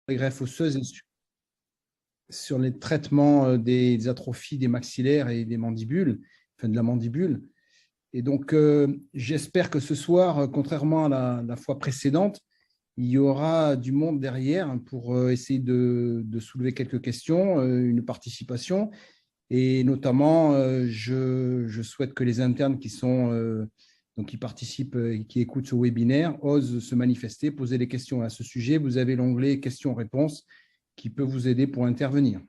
les greffes osseuses et sur les traitements des atrophies des maxillaires et des mandibules, enfin de la mandibule. Et donc, j'espère que ce soir, contrairement à la fois précédente, il y aura du monde derrière pour essayer de soulever quelques questions, une participation. Et notamment, je souhaite que les internes donc qui participent et qui écoutent ce webinaire osent se manifester, poser des questions à ce sujet. Vous avez l'onglet questions-réponses qui peut vous aider pour intervenir.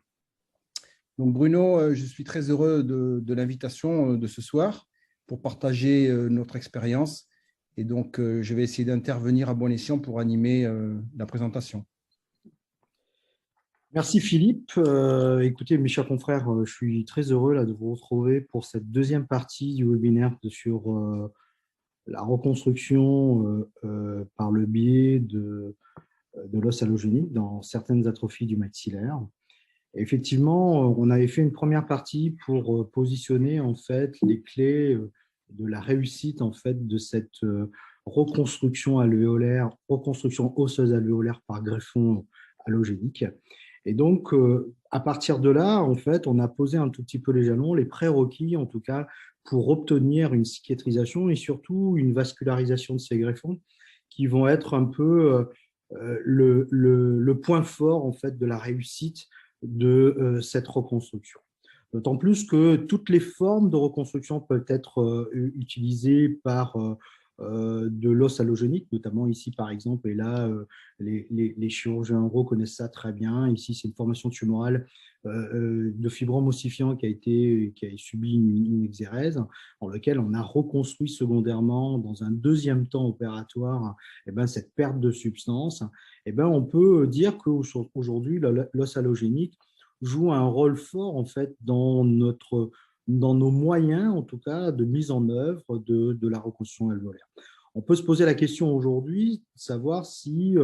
Donc Bruno, je suis très heureux de l'invitation de ce soir pour partager notre expérience. Et donc, je vais essayer d'intervenir à bon escient pour animer la présentation. Merci Philippe. Écoutez, mes chers confrères, je suis très heureux là, de vous retrouver pour cette deuxième partie du webinaire sur la reconstruction par le biais de l'os allogénique dans certaines atrophies du maxillaire. Et effectivement, on avait fait une première partie pour positionner en fait les clés de la réussite en fait de cette reconstruction alvéolaire, reconstruction osseuse alvéolaire par greffon allogénique. Et donc, à partir de là, en fait, on a posé un tout petit peu les jalons, les prérequis, en tout cas, pour obtenir une cicatrisation et surtout une vascularisation de ces greffons qui vont être un peu le point fort, en fait, de la réussite de cette reconstruction. D'autant plus que toutes les formes de reconstruction peuvent être utilisées par de l'os allogénique, notamment ici par exemple, et là les chirurgiens oraux connaissent ça très bien. Ici c'est une formation tumorale de fibrome ossifiant qui a subi une exérèse, en lequel on a reconstruit secondairement dans un deuxième temps opératoire cette perte de substance. On peut dire qu'aujourd'hui l'os allogénique joue un rôle fort en fait dans nos moyens, en tout cas, de mise en œuvre de la reconstruction alvéolaire. On peut se poser la question aujourd'hui de savoir si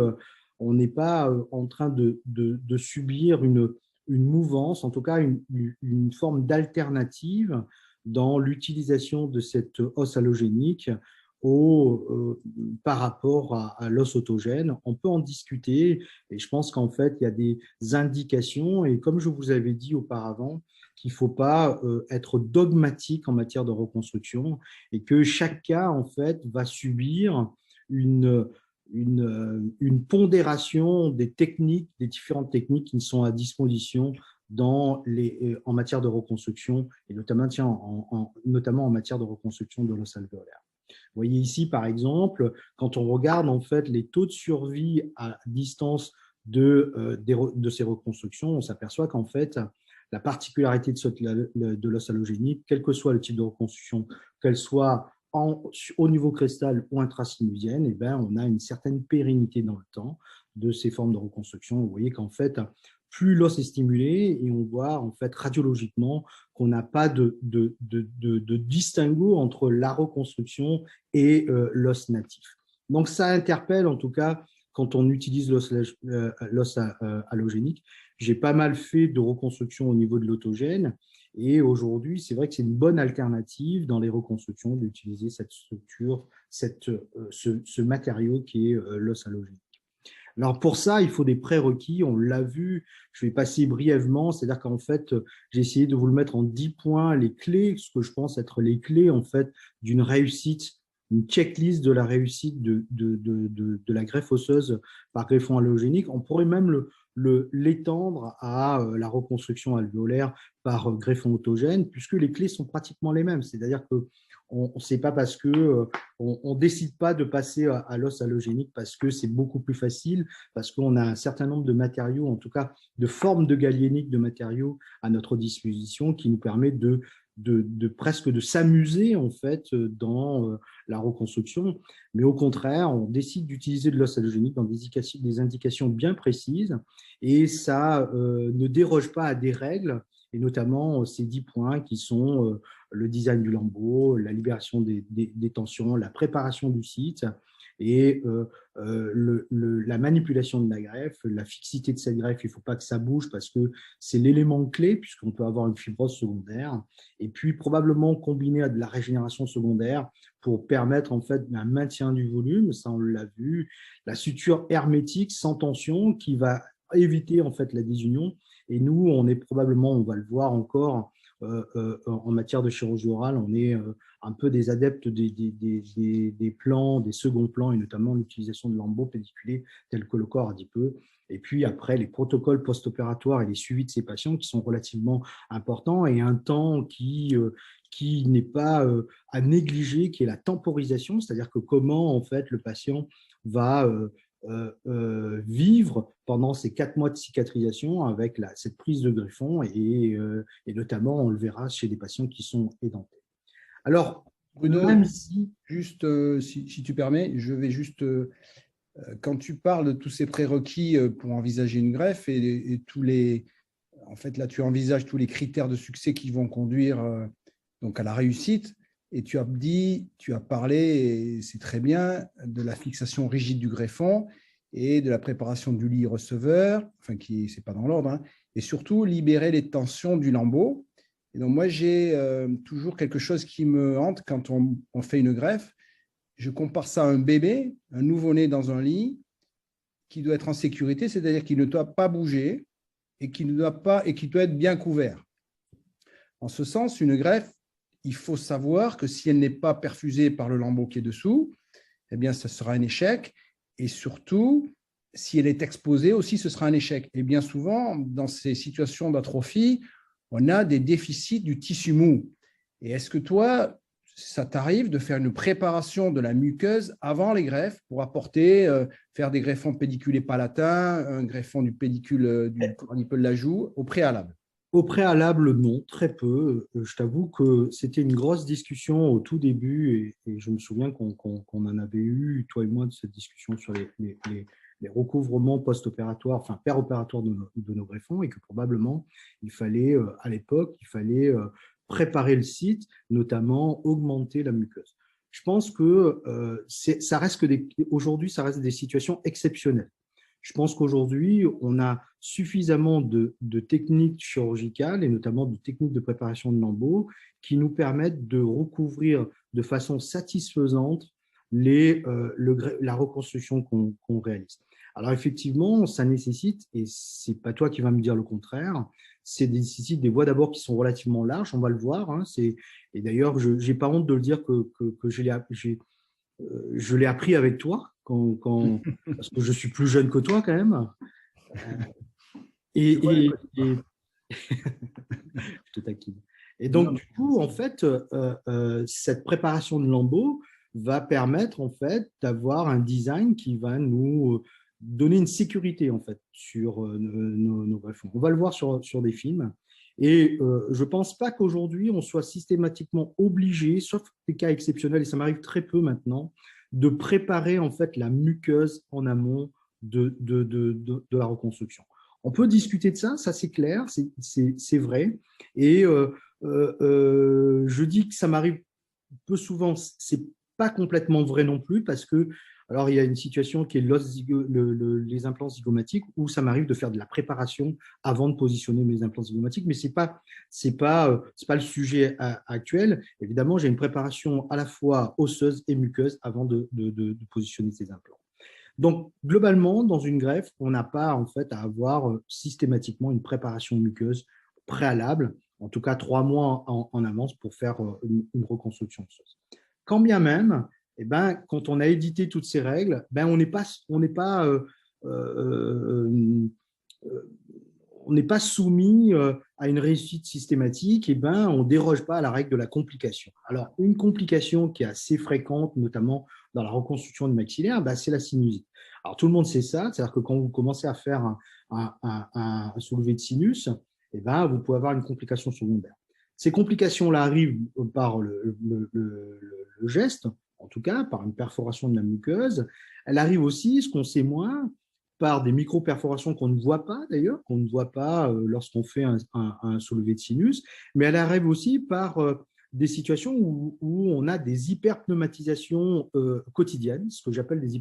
on n'est pas en train de subir une mouvance, en tout cas une forme d'alternative dans l'utilisation de cette os allogénique par rapport à l'os autogène. On peut en discuter et je pense qu'en fait, il y a des indications et comme je vous avais dit auparavant, qu'il ne faut pas être dogmatique en matière de reconstruction et que chaque cas, en fait, va subir une pondération des techniques, des différentes techniques qui sont à disposition en matière de reconstruction et notamment en matière de reconstruction de l'os alvéolaire. Vous voyez ici, par exemple, quand on regarde en fait les taux de survie à distance de ces reconstructions, on s'aperçoit qu'en fait, la particularité de l'os allogénique, quel que soit le type de reconstruction, qu'elle soit au niveau crestal ou intrasinusienne, on a une certaine pérennité dans le temps de ces formes de reconstruction. Vous voyez qu'en fait, plus l'os est stimulé et on voit en fait radiologiquement qu'on n'a pas de distinguo entre la reconstruction et l'os natif. Donc ça interpelle en tout cas quand on utilise l'os allogénique. J'ai pas mal fait de reconstruction au niveau de l'autogène et aujourd'hui, c'est vrai que c'est une bonne alternative dans les reconstructions d'utiliser cette structure, ce matériau qui est l'os allogénique. Alors pour ça, il faut des prérequis, on l'a vu, je vais passer brièvement, c'est-à-dire qu'en fait, j'ai essayé de vous le mettre en 10 points, les clés, ce que je pense être les clés en fait d'une réussite, une checklist de la réussite de la greffe osseuse par greffon allogénique. On pourrait même l'étendre à la reconstruction alvéolaire par greffon autogène, puisque les clés sont pratiquement les mêmes. C'est-à-dire que on sait pas parce que on décide pas de passer à l'os allogénique parce que c'est beaucoup plus facile, parce qu'on a un certain nombre de matériaux, en tout cas de formes de galéniques de matériaux à notre disposition qui nous permet de presque de s'amuser en fait dans la reconstruction, mais au contraire, on décide d'utiliser de l'os allogénique dans des indications bien précises et ça ne déroge pas à des règles et notamment ces 10 points qui sont le design du lambeau, la libération des tensions, la préparation du site et la manipulation de la greffe, la fixité de cette greffe, il ne faut pas que ça bouge parce que c'est l'élément clé puisqu'on peut avoir une fibrose secondaire et puis probablement combiner à de la régénération secondaire pour permettre en fait un maintien du volume, ça on l'a vu, la suture hermétique sans tension qui va éviter en fait la désunion. Et nous, on est probablement, on va le voir encore, en matière de chirurgie orale, on est un peu des adeptes des plans, des seconds plans, et notamment l'utilisation de lambeaux pédiculés tels que le corps adipeux. Et puis après, les protocoles post-opératoires et les suivis de ces patients qui sont relativement importants, et un temps qui n'est pas à négliger, qui est la temporisation, c'est-à-dire que comment en fait le patient va vivre pendant ces 4 mois de cicatrisation avec cette prise de greffon, et notamment on le verra chez des patients qui sont édentés. Alors, Bruno, même si… juste si tu permets, je vais juste, quand tu parles de tous ces prérequis pour envisager une greffe et tous les, en fait là tu envisages tous les critères de succès qui vont conduire donc à la réussite, et tu as parlé, et c'est très bien, de la fixation rigide du greffon et de la préparation du lit receveur, enfin qui c'est pas dans l'ordre, hein, et surtout libérer les tensions du lambeau. Et donc moi j'ai toujours quelque chose qui me hante quand on fait une greffe. Je compare ça à un bébé, un nouveau-né dans un lit qui doit être en sécurité, c'est-à-dire qu'il ne doit pas bouger et qui doit être bien couvert. En ce sens, une greffe, il faut savoir que si elle n'est pas perfusée par le lambeau qui est dessous, eh bien, ce sera un échec. Et surtout, si elle est exposée aussi, ce sera un échec. Et bien souvent, dans ces situations d'atrophie, on a des déficits du tissu mou. Et est-ce que toi, ça t'arrive de faire une préparation de la muqueuse avant les greffes pour apporter, faire des greffons pédiculés palatins, un greffon du pédicule du cornipeux de la joue au préalable? Au préalable, non, très peu. Je t'avoue que c'était une grosse discussion au tout début, et je me souviens qu'on en avait eu, toi et moi, de cette discussion sur les recouvrements post-opératoires, enfin péropératoires de nos greffons, et que probablement, il fallait, à l'époque, il fallait préparer le site, notamment augmenter la muqueuse. Je pense que ça reste aujourd'hui, ça reste des situations exceptionnelles. Je pense qu'aujourd'hui, on a suffisamment de techniques chirurgicales, et notamment de techniques de préparation de lambeaux, qui nous permettent de recouvrir de façon satisfaisante la reconstruction qu'on réalise. Alors effectivement, ça nécessite, et c'est pas toi qui vas me dire le contraire, ça nécessite des voies d'abord qui sont relativement larges, on va le voir. Hein, et d'ailleurs, je n'ai pas honte de le dire que je l'ai appris avec toi, parce que je suis plus jeune que toi quand même. Et je te taquine. Et donc, du coup, en fait, cette préparation de lambeaux va permettre en fait d'avoir un design qui va nous donner une sécurité en fait sur nos greffons. On va le voir sur des films. Et je ne pense pas qu'aujourd'hui, on soit systématiquement obligé, sauf des cas exceptionnels, et ça m'arrive très peu maintenant, de préparer en fait la muqueuse en amont de la reconstruction. On peut discuter de ça c'est clair, c'est vrai. Et je dis que ça m'arrive peu souvent, c'est pas complètement vrai non plus, parce que alors il y a une situation qui est les implants zygomatiques, où ça m'arrive de faire de la préparation avant de positionner mes implants zygomatiques, mais c'est pas le sujet actuel. Évidemment, j'ai une préparation à la fois osseuse et muqueuse avant de positionner ces implants. Donc, globalement, dans une greffe, on n'a pas en fait à avoir systématiquement une préparation muqueuse préalable, en tout cas 3 mois en avance pour faire une reconstruction osseuse. Quand bien même, eh ben, quand on a édité toutes ces règles, ben, on n'est pas soumis à une réussite systématique, et ben, on ne déroge pas à la règle de la complication. Alors, une complication qui est assez fréquente, notamment dans la reconstruction du maxillaire, ben, c'est la sinusite. Alors, tout le monde sait ça, c'est-à-dire que quand vous commencez à faire un soulevé de sinus, eh ben, vous pouvez avoir une complication secondaire. Ces complications-là arrivent par le geste, en tout cas par une perforation de la muqueuse. Elle arrive aussi, ce qu'on sait moins, par des micro-perforations qu'on ne voit pas d'ailleurs, qu'on ne voit pas lorsqu'on fait un soulevé de sinus, mais elle arrive aussi par des situations où on a des hyperpneumatisations quotidiennes, ce que j'appelle des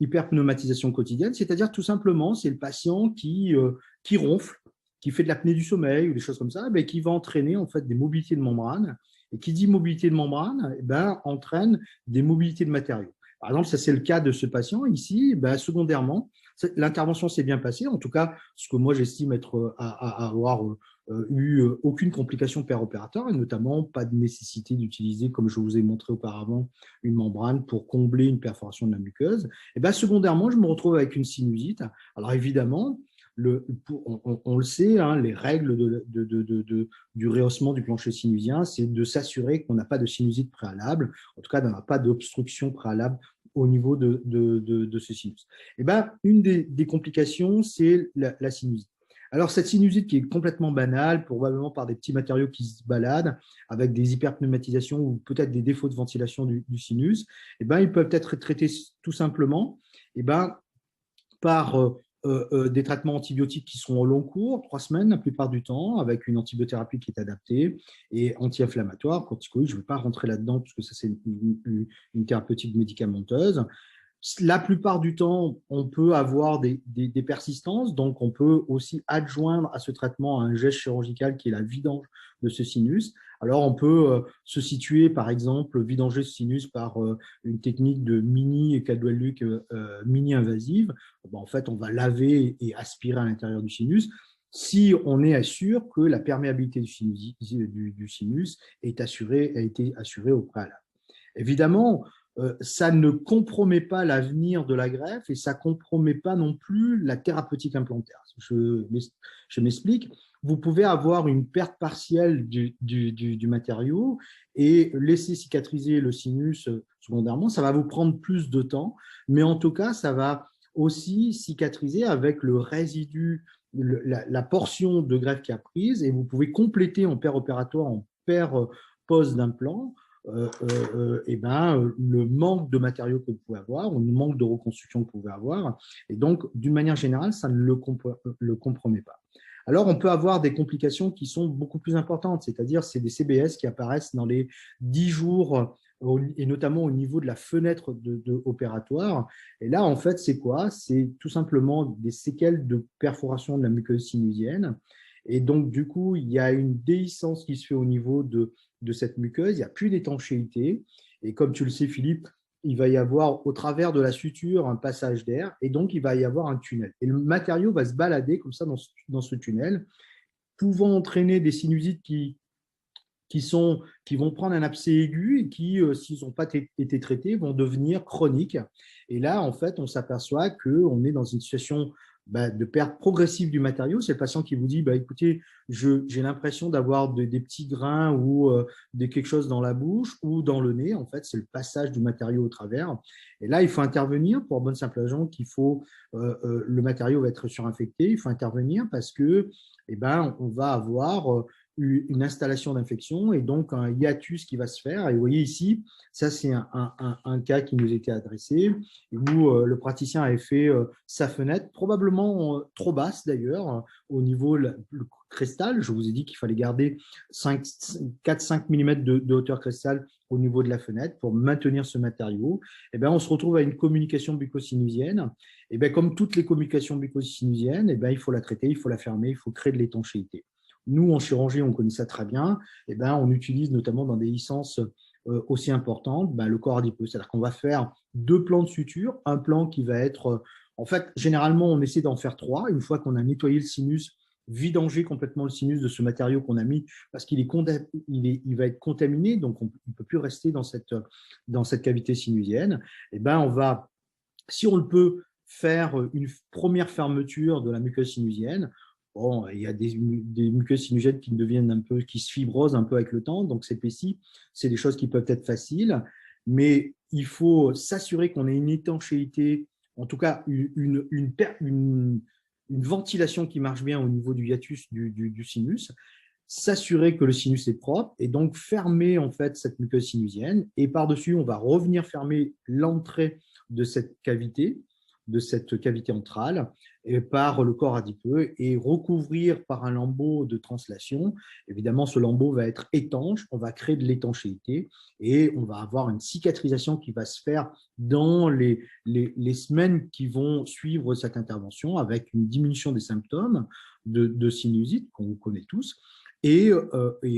hyperpneumatisations quotidiennes, c'est-à-dire tout simplement, c'est le patient qui ronfle, qui fait de l'apnée du sommeil ou des choses comme ça, mais qui va entraîner en fait des mobilités de membrane. Et qui dit mobilité de membrane, eh ben, entraîne des mobilités de matériaux. Par exemple, ça c'est le cas de ce patient ici. Ben, secondairement, L'intervention s'est bien passée, en tout cas, ce que moi j'estime être à avoir eu aucune complication opérateur, et notamment pas de nécessité d'utiliser, comme je vous ai montré auparavant, une membrane pour combler une perforation de la muqueuse. Et bien, secondairement, je me retrouve avec une sinusite. Alors évidemment, on le sait, hein, les règles du rehaussement du plancher sinusien, c'est de s'assurer qu'on n'a pas de sinusite préalable, en tout cas, qu'on n'a pas d'obstruction préalable au niveau de ce sinus. Et ben, une des complications, c'est la sinusite. Alors, cette sinusite qui est complètement banale, probablement par des petits matériaux qui se baladent, avec des hyperpneumatisations ou peut-être des défauts de ventilation du sinus, et ben, ils peuvent être traités tout simplement et ben, par des traitements antibiotiques qui sont au long cours, 3 semaines la plupart du temps, avec une antibiothérapie qui est adaptée et anti-inflammatoire, corticoïde. Je ne vais pas rentrer là-dedans parce que ça, c'est une thérapeutique médicamenteuse. La plupart du temps, on peut avoir des persistances, donc on peut aussi adjoindre à ce traitement un geste chirurgical qui est la vidange de ce sinus. Alors, on peut se situer, par exemple, vidanger ce sinus par une technique de mini Caldwell-Luc mini-invasive. En fait, on va laver et aspirer à l'intérieur du sinus si on est assuré que la perméabilité du sinus est assurée, a été assurée au préalable. Évidemment, ça ne compromet pas l'avenir de la greffe et ça ne compromet pas non plus la thérapeutique implantaire. Je m'explique. Vous pouvez avoir une perte partielle du matériau et laisser cicatriser le sinus secondairement. Ça va vous prendre plus de temps, mais en tout cas, ça va aussi cicatriser avec le résidu, la portion de greffe qui a prise, et vous pouvez compléter en paire opératoire, en paire pose d'implant, le manque de matériaux que vous pouvez avoir ou le manque de reconstruction que vous pouvez avoir. Et donc, d'une manière générale, ça ne le compromet pas. Alors, on peut avoir des complications qui sont beaucoup plus importantes, c'est-à-dire c'est des CBS qui apparaissent dans les 10 jours et notamment au niveau de la fenêtre opératoire. Et là, en fait, c'est quoi? C'est tout simplement des séquelles de perforation de la muqueuse sinusienne. Et donc, du coup, il y a une déhiscence qui se fait au niveau de cette muqueuse, il n'y a plus d'étanchéité. Et comme tu le sais, Philippe, il va y avoir au travers de la suture un passage d'air et donc il va y avoir un tunnel. Et le matériau va se balader comme ça dans ce tunnel, pouvant entraîner des sinusites qui vont prendre un abcès aigu et qui, s'ils n'ont pas été traités, vont devenir chroniques. Et là, en fait, on s'aperçoit qu'on est dans une situation de perte progressive du matériau. C'est le patient qui vous dit, écoutez, j'ai l'impression d'avoir des petits grains ou quelque chose dans la bouche ou dans le nez. En fait, c'est le passage du matériau au travers. Et là, il faut intervenir pour bonne simple raison qu'il faut, le matériau va être surinfecté. Il faut intervenir parce que, on va avoir une installation d'infection et donc un hiatus qui va se faire. Et vous voyez ici, ça c'est un cas qui nous était adressé où le praticien avait fait sa fenêtre, probablement trop basse d'ailleurs, au niveau le cristal. Je vous ai dit qu'il fallait garder 4-5 mm de hauteur cristal au niveau de la fenêtre pour maintenir ce matériau. Et on se retrouve à une communication bucco-sinusienne. Et comme toutes les communications bucco-sinusiennes, il faut la traiter, il faut la fermer, il faut créer de l'étanchéité. Nous, en chirurgie, on connaît ça très bien. On utilise notamment dans des licences aussi importantes le corps adipeux. C'est-à-dire qu'on va faire 2 plans de suture. Un plan qui va être… en fait, généralement, on essaie d'en faire 3. Une fois qu'on a nettoyé le sinus, vidanger complètement le sinus de ce matériau qu'on a mis parce qu'il il va être contaminé, donc on ne peut plus rester dans cette cavité sinusienne. On va, si on le peut, faire une première fermeture de la muqueuse sinusienne. Bon, il y a des muqueuses sinugènes qui deviennent un peu, qui se fibrosent un peu avec le temps, donc s'épaississent. C'est des choses qui peuvent être faciles, mais il faut s'assurer qu'on ait une étanchéité, en tout cas une ventilation qui marche bien au niveau du hiatus du sinus, s'assurer que le sinus est propre et donc fermer en fait cette muqueuse sinusienne. Et par-dessus, on va revenir fermer l'entrée de cette cavité entrale par le corps adipeux et recouvrir par un lambeau de translation. Évidemment, ce lambeau va être étanche, on va créer de l'étanchéité et on va avoir une cicatrisation qui va se faire dans les semaines qui vont suivre cette intervention avec une diminution des symptômes de sinusite qu'on connaît tous. Et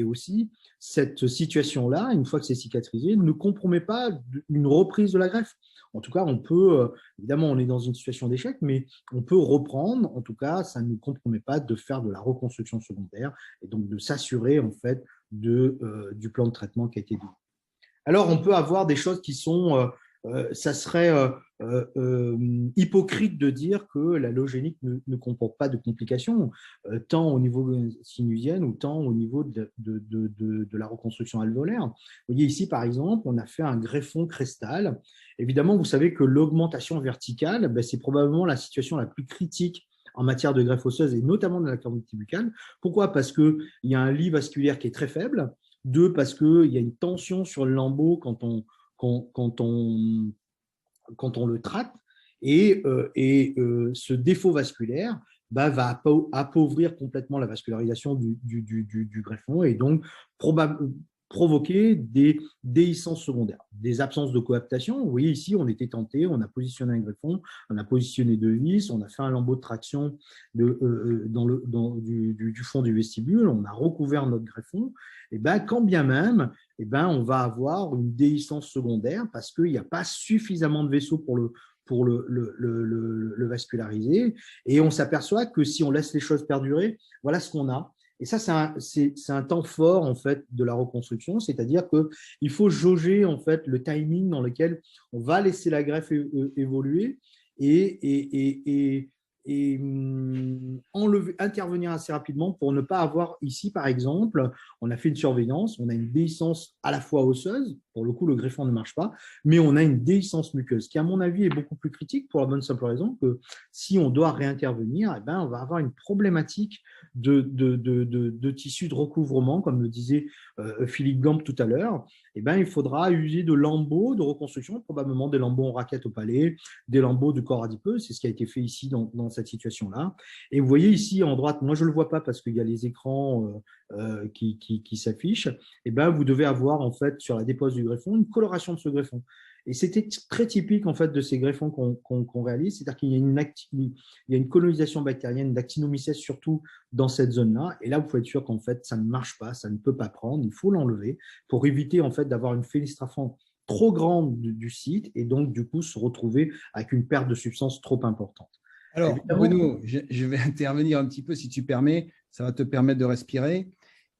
aussi, cette situation-là, une fois que c'est cicatrisé, ne compromet pas une reprise de la greffe. En tout cas, on peut, évidemment, on est dans une situation d'échec, mais on peut reprendre. En tout cas, ça ne compromet pas de faire de la reconstruction secondaire et donc de s'assurer en fait du plan de traitement qui a été donné. Alors, on peut avoir des choses qui sont, ça serait hypocrite de dire que l'allogénique ne comporte pas de complications, tant au niveau sinusien ou tant au niveau de la reconstruction alvéolaire. Vous voyez ici, par exemple, on a fait un greffon crestal. Évidemment, vous savez que l'augmentation verticale, ben, c'est probablement la situation la plus critique en matière de greffe osseuse et notamment de la cavité buccale. Pourquoi? Parce qu'il y a un lit vasculaire qui est très faible. Deux, parce qu'il y a une tension sur le lambeau quand on le traite. Ce défaut vasculaire bah, va appauvrir complètement la vascularisation du greffon et donc provoquer des déhiscences secondaires, des absences de coaptation. Vous voyez ici, on était tenté, on a positionné un greffon, on a positionné deux vis, on a fait un lambeau de traction du fond du vestibule, on a recouvert notre greffon. Et ben, quand bien même, et ben, on va avoir une déhiscence secondaire parce qu'il n'y a pas suffisamment de vaisseaux pour le vasculariser. Et on s'aperçoit que si on laisse les choses perdurer, voilà ce qu'on a. Et ça, c'est un temps fort en fait de la reconstruction, c'est-à-dire qu'il faut jauger en fait le timing dans lequel on va laisser la greffe évoluer et intervenir assez rapidement pour ne pas avoir ici, par exemple, on a fait une surveillance, on a une déhiscence à la fois osseuse, pour le coup le greffon ne marche pas, mais on a une déhiscence muqueuse qui à mon avis est beaucoup plus critique pour la bonne simple raison que si on doit réintervenir, eh ben, on va avoir une problématique de tissu de recouvrement, comme le disait Philippe Gamp tout à l'heure. Eh ben, il faudra user de lambeaux de reconstruction, probablement des lambeaux en raquette au palais, des lambeaux de corps adipeux, c'est ce qui a été fait ici dans cette situation-là. Et vous voyez ici en droite, moi je ne le vois pas parce qu'il y a les écrans qui s'affichent, eh ben, vous devez avoir en fait sur la dépose du greffon une coloration de ce greffon. Et c'était très typique en fait de ces greffons qu'on réalise, c'est-à-dire qu'il y a une colonisation bactérienne d'actinomycètes surtout dans cette zone-là. Et là, vous pouvez être sûr qu'en fait, ça ne marche pas, ça ne peut pas prendre, il faut l'enlever pour éviter en fait d'avoir une fenestrafant trop grande du site et donc du coup se retrouver avec une perte de substance trop importante. Alors, Bruno, je vais intervenir un petit peu si tu permets, ça va te permettre de respirer.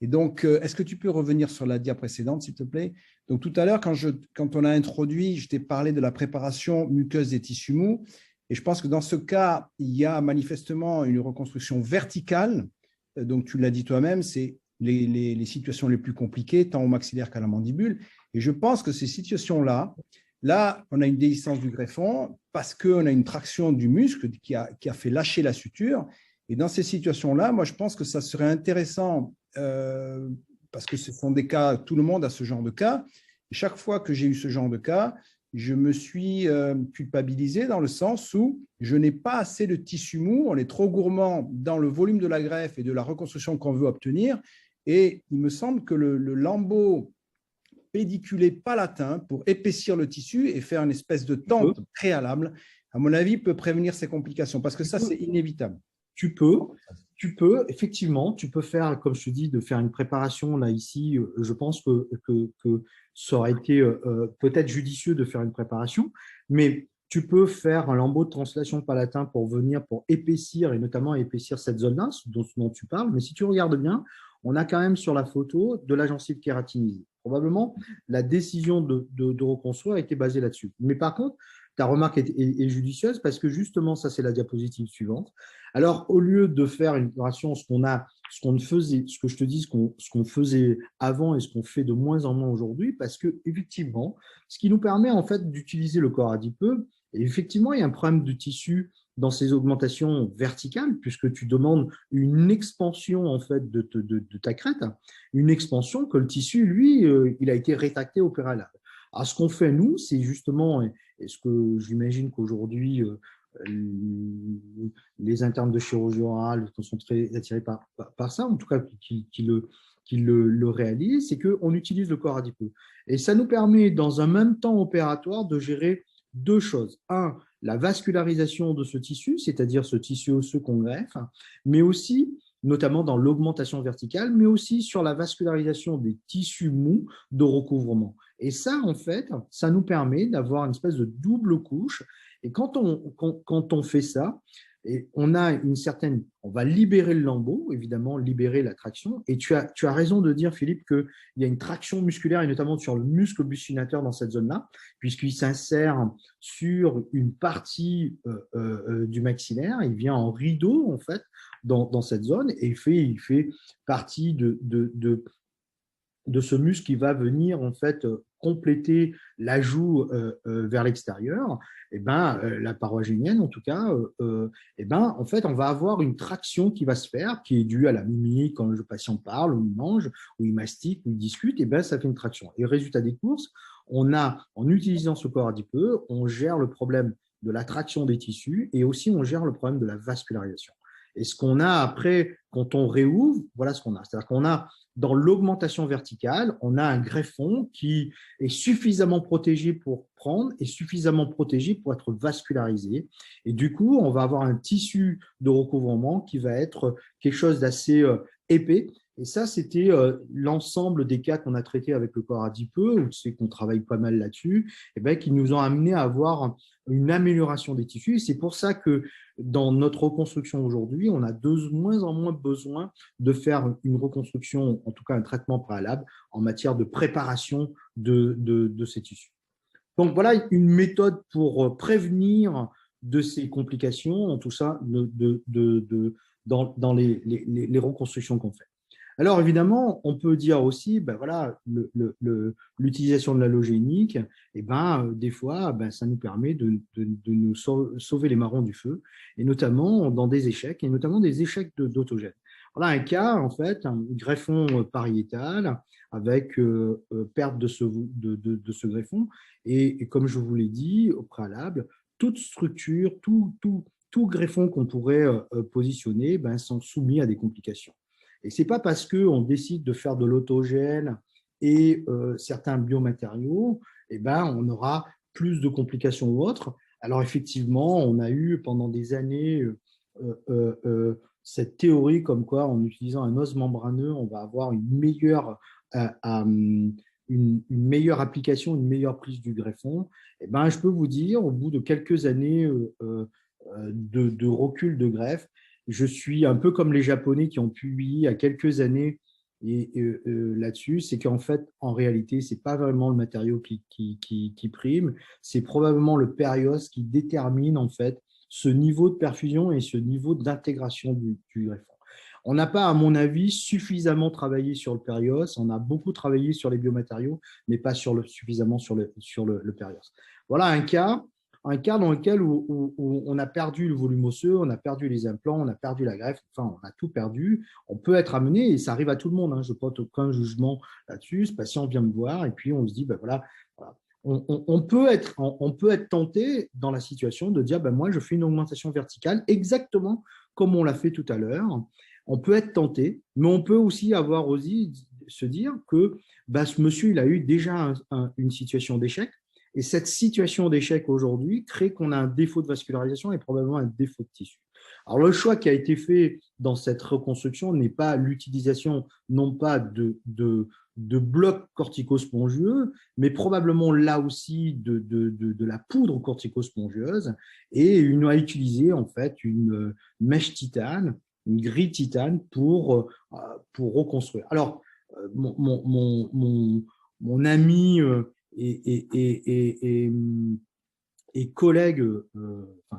Et donc, est-ce que tu peux revenir sur la dia précédente, s'il te plaît? Donc, tout à l'heure, quand on a introduit, je t'ai parlé de la préparation muqueuse des tissus mous. Et je pense que dans ce cas, il y a manifestement une reconstruction verticale. Donc, tu l'as dit toi-même, c'est les situations les plus compliquées, tant au maxillaire qu'à la mandibule. Et je pense que ces situations-là, là, on a une déhiscence du greffon parce qu'on a une traction du muscle qui a fait lâcher la suture. Et dans ces situations-là, moi, je pense que ça serait intéressant parce que ce sont des cas, tout le monde a ce genre de cas. Et chaque fois que j'ai eu ce genre de cas, je me suis culpabilisé dans le sens où je n'ai pas assez de tissu mou, on est trop gourmand dans le volume de la greffe et de la reconstruction qu'on veut obtenir. Et il me semble que le lambeau pédiculé palatin pour épaissir le tissu et faire une espèce de tente préalable, à mon avis, peut prévenir ces complications parce que ça, c'est inévitable. Tu peux, effectivement, tu peux faire, comme je te dis, de faire une préparation. Là, ici, je pense que ça aurait été peut-être judicieux de faire une préparation, mais tu peux faire un lambeau de translation palatin pour épaissir, et notamment épaissir cette zone-là dont tu parles. Mais si tu regardes bien, on a quand même sur la photo de la gencive kératinisée. Probablement, la décision de reconstruire a été basée là-dessus. Mais par contre, ta remarque est judicieuse parce que justement, ça, c'est la diapositive suivante. Alors, au lieu de faire une préparation, ce que je te dis, ce qu'on faisait avant et ce qu'on fait de moins en moins aujourd'hui, parce que effectivement, ce qui nous permet en fait d'utiliser le corps adipeux, et effectivement, il y a un problème de tissu dans ces augmentations verticales, puisque tu demandes une expansion en fait de ta crête, une expansion que le tissu, lui, il a été rétracté au préalable. Alors, ce qu'on fait, nous, c'est justement, et ce que j'imagine qu'aujourd'hui, les internes de chirurgie orale sont très attirés par ça, en tout cas qui le réalisent, c'est qu'on utilise le corps adipeux. Et ça nous permet, dans un même temps opératoire, de gérer deux choses. Un, la vascularisation de ce tissu, c'est-à-dire ce tissu osseux qu'on greffe, mais aussi notamment dans l'augmentation verticale, mais aussi sur la vascularisation des tissus mous de recouvrement. Et ça, en fait, ça nous permet d'avoir une espèce de double couche. Et quand on fait ça, et on a une certaine, on va libérer le lambeau, évidemment, libérer la traction. Et tu as raison de dire, Philippe, qu'il y a une traction musculaire, et notamment sur le muscle buccinateur dans cette zone-là, puisqu'il s'insère sur une partie du maxillaire. Il vient en rideau, en fait, dans cette zone, et il fait partie de ce muscle qui va venir en fait compléter la joue vers l'extérieur, et la paroi génienne en tout cas, en fait on va avoir une traction qui va se faire, qui est due à la mimique quand le patient parle, ou il mange, ou il mastique, ou il discute, et ça fait une traction. Et résultat des courses, en utilisant ce corps adipeux, on gère le problème de la traction des tissus et aussi on gère le problème de la vascularisation. Et ce qu'on a après, quand on réouvre, voilà ce qu'on a. C'est-à-dire qu'on a, dans l'augmentation verticale, on a un greffon qui est suffisamment protégé pour prendre et suffisamment protégé pour être vascularisé. Et du coup, on va avoir un tissu de recouvrement qui va être quelque chose d'assez épais. Et ça, c'était l'ensemble des cas qu'on a traités avec le corps adipeux, où c'est qu'on travaille pas mal là-dessus, qui nous ont amené à avoir une amélioration des tissus. Et c'est pour ça que dans notre reconstruction aujourd'hui, on a de moins en moins besoin de faire une reconstruction, en tout cas un traitement préalable, en matière de préparation de ces tissus. Donc voilà une méthode pour prévenir de ces complications, tout ça dans les reconstructions qu'on fait. Alors évidemment, on peut dire aussi, l'utilisation de l'allogénique, des fois, ça nous permet de nous sauver les marrons du feu, et notamment dans des échecs, et notamment des échecs d'autogène. Voilà un cas, en fait, un greffon pariétal avec perte de ce greffon, et comme je vous l'ai dit au préalable, toute structure, tout greffon qu'on pourrait positionner sont soumis à des complications. Et ce n'est pas parce qu'on décide de faire de l'autogène et certains biomatériaux, on aura plus de complications ou autres. Alors effectivement, on a eu pendant des années cette théorie comme quoi en utilisant un os membraneux, on va avoir une meilleure application, une meilleure prise du greffon. Je peux vous dire, au bout de quelques années de recul de greffe, je suis un peu comme les Japonais qui ont publié il y a quelques années là-dessus, c'est qu'en fait, en réalité, ce n'est pas vraiment le matériau qui prime, c'est probablement le périos qui détermine en fait ce niveau de perfusion et ce niveau d'intégration du greffon. On n'a pas, à mon avis, suffisamment travaillé sur le périos, on a beaucoup travaillé sur les biomatériaux, mais pas suffisamment sur le périos. Voilà un cas dans lequel où on a perdu le volume osseux, on a perdu les implants, on a perdu la greffe, enfin, on a tout perdu. On peut être amené, et ça arrive à tout le monde, je ne porte aucun jugement là-dessus. Ce patient vient me voir, et puis on se dit, voilà. On peut être tenté dans la situation de dire, moi, je fais une augmentation verticale exactement comme on l'a fait tout à l'heure. On peut être tenté, mais on peut aussi se dire que ce monsieur, il a eu déjà une situation d'échec. Et cette situation d'échec aujourd'hui crée qu'on a un défaut de vascularisation et probablement un défaut de tissu. Alors, le choix qui a été fait dans cette reconstruction n'est pas l'utilisation, non pas de blocs corticospongieux, mais probablement là aussi de la poudre corticospongieuse. Et on a utilisé en fait une mèche titane, une grille titane pour reconstruire. Alors, mon ami et collègue,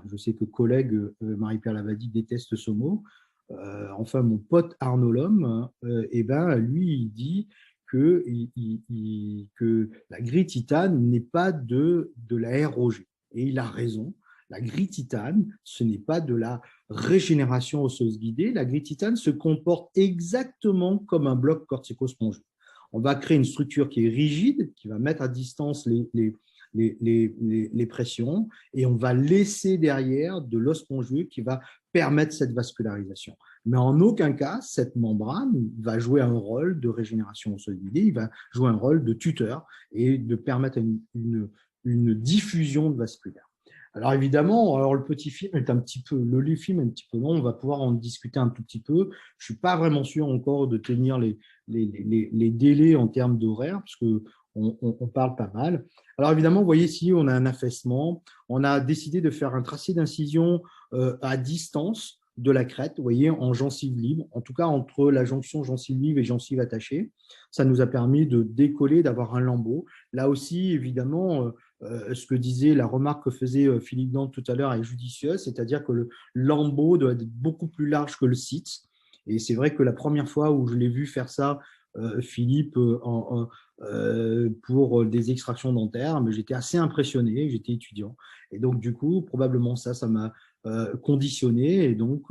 je sais que collègue Marie-Pierre Lavadi déteste ce mot, mon pote Arnaud Lhomme, lui, il dit que la grille titane n'est pas de la ROG. Et il a raison. La grille titane, ce n'est pas de la régénération osseuse guidée. La grille titane se comporte exactement comme un bloc corticospongieux. On va créer une structure qui est rigide, qui va mettre à distance les pressions, et on va laisser derrière de l'os spongieux qui va permettre cette vascularisation. Mais en aucun cas, cette membrane va jouer un rôle de régénération osseuse guidée, il va jouer un rôle de tuteur et de permettre une diffusion de vasculaire. Alors évidemment, alors le petit film est un petit peu, le film est un petit peu long, on va pouvoir en discuter un tout petit peu. Je suis pas vraiment sûr encore de tenir les délais en termes d'horaire, parce que on parle pas mal. Alors évidemment, vous voyez ici, on a un affaissement. On a décidé de faire un tracé d'incision à distance de la crête, vous voyez, en gencive libre, en tout cas entre la jonction gencive libre et gencive attachée. Ça nous a permis de décoller, d'avoir un lambeau. Là aussi, évidemment, ce que disait la remarque que faisait Philippe Dante tout à l'heure est judicieuse, c'est-à-dire que le lambeau doit être beaucoup plus large que le site. Et c'est vrai que la première fois où je l'ai vu faire ça, Philippe, pour des extractions dentaires, mais j'étais assez impressionné, j'étais étudiant. Et donc, du coup, probablement ça m'a conditionné. Et donc,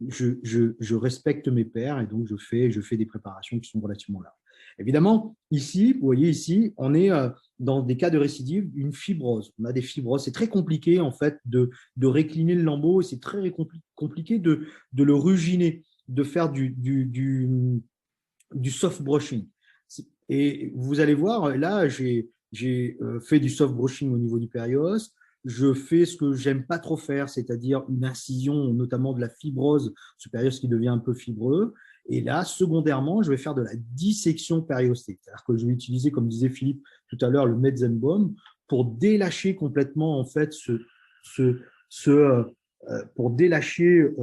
je respecte mes pairs et donc je fais des préparations qui sont relativement larges. Évidemment, ici, vous voyez ici, on est dans des cas de récidive, une fibrose. On a des fibroses. C'est très compliqué, en fait, de récliner le lambeau. C'est très compliqué de le ruginer, de faire du soft brushing. Et vous allez voir, là, j'ai fait du soft brushing au niveau du périos. Je fais ce que j'aime pas trop faire, c'est-à-dire une incision, notamment de la fibrose supérieure, ce qui devient un peu fibreux. Et là, secondairement, je vais faire de la dissection périostée. C'est-à-dire que je vais utiliser, comme disait Philippe tout à l'heure, le Metzenbaum pour délâcher complètement, en fait, pour délâcher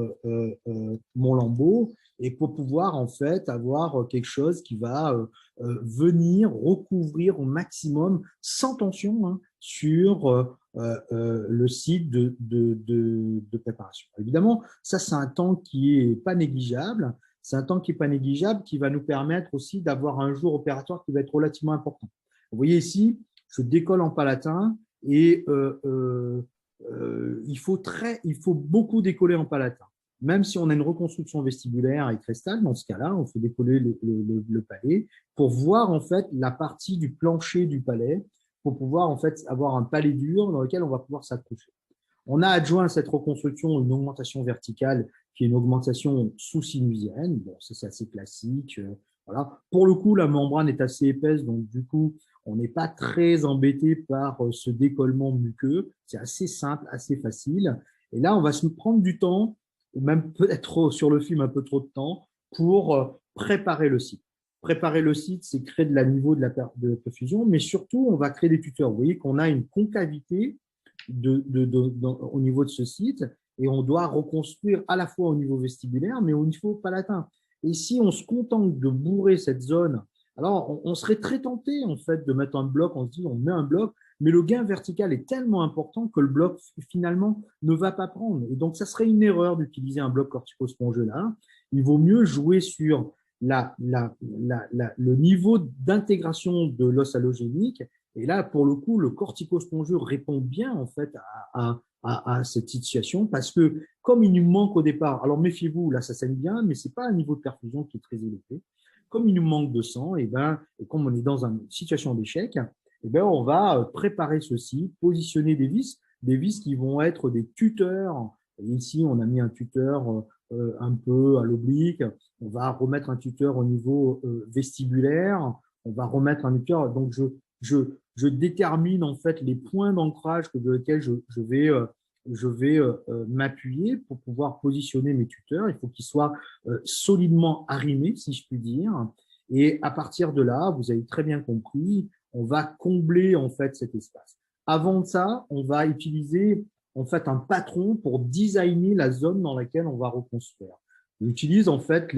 mon lambeau et pour pouvoir, en fait, avoir quelque chose qui va venir recouvrir au maximum, sans tension, hein, sur le site de préparation. Évidemment, ça, c'est un temps qui n'est pas négligeable. C'est un temps qui n'est pas négligeable, qui va nous permettre aussi d'avoir un jour opératoire qui va être relativement important. Vous voyez ici, je décolle en palatin et il faut beaucoup décoller en palatin. Même si on a une reconstruction vestibulaire et crestale, dans ce cas-là, on fait décoller le palais pour voir en fait la partie du plancher du palais, pour pouvoir en fait avoir un palais dur dans lequel on va pouvoir s'accrocher. On a adjoint à cette reconstruction une augmentation verticale qui est une augmentation sous-sinusienne. Bon, ça c'est assez classique. Voilà. Pour le coup, la membrane est assez épaisse, donc du coup, on n'est pas très embêté par ce décollement muqueux. C'est assez simple, assez facile. Et là, on va se prendre du temps, même peut-être sur le film un peu trop de temps, pour préparer le site. Préparer le site, c'est créer de la niveau de la perfusion, mais surtout, on va créer des tuteurs. Vous voyez qu'on a une concavité au niveau de ce site et on doit reconstruire à la fois au niveau vestibulaire, mais au niveau palatin. Et si on se contente de bourrer cette zone, alors on serait très tenté en fait de mettre un bloc, on se dit on met un bloc, mais le gain vertical est tellement important que le bloc finalement ne va pas prendre. Et donc ça serait une erreur d'utiliser un bloc cortico-spongeux là. Il vaut mieux jouer sur le niveau d'intégration de l'os allogénique. Et là, pour le coup, le cortico-spongeux répond bien en fait à cette situation parce que comme il nous manque au départ, alors méfiez-vous, là ça saigne bien, mais c'est pas un niveau de perfusion qui est très élevé. Comme il nous manque de sang, et comme on est dans une situation d'échec, on va préparer ceci, positionner des vis qui vont être des tuteurs. Et ici, on a mis un tuteur un peu à l'oblique. On va remettre un tuteur au niveau vestibulaire. On va remettre un tuteur. Donc, je détermine en fait les points d'ancrage de lesquels je vais m'appuyer pour pouvoir positionner mes tuteurs. Il faut qu'ils soient solidement arrimés, si je puis dire. Et à partir de là, vous avez très bien compris, on va combler en fait cet espace. Avant de ça, on va utiliser en fait un patron pour designer la zone dans laquelle on va reconstruire. J'utilise en fait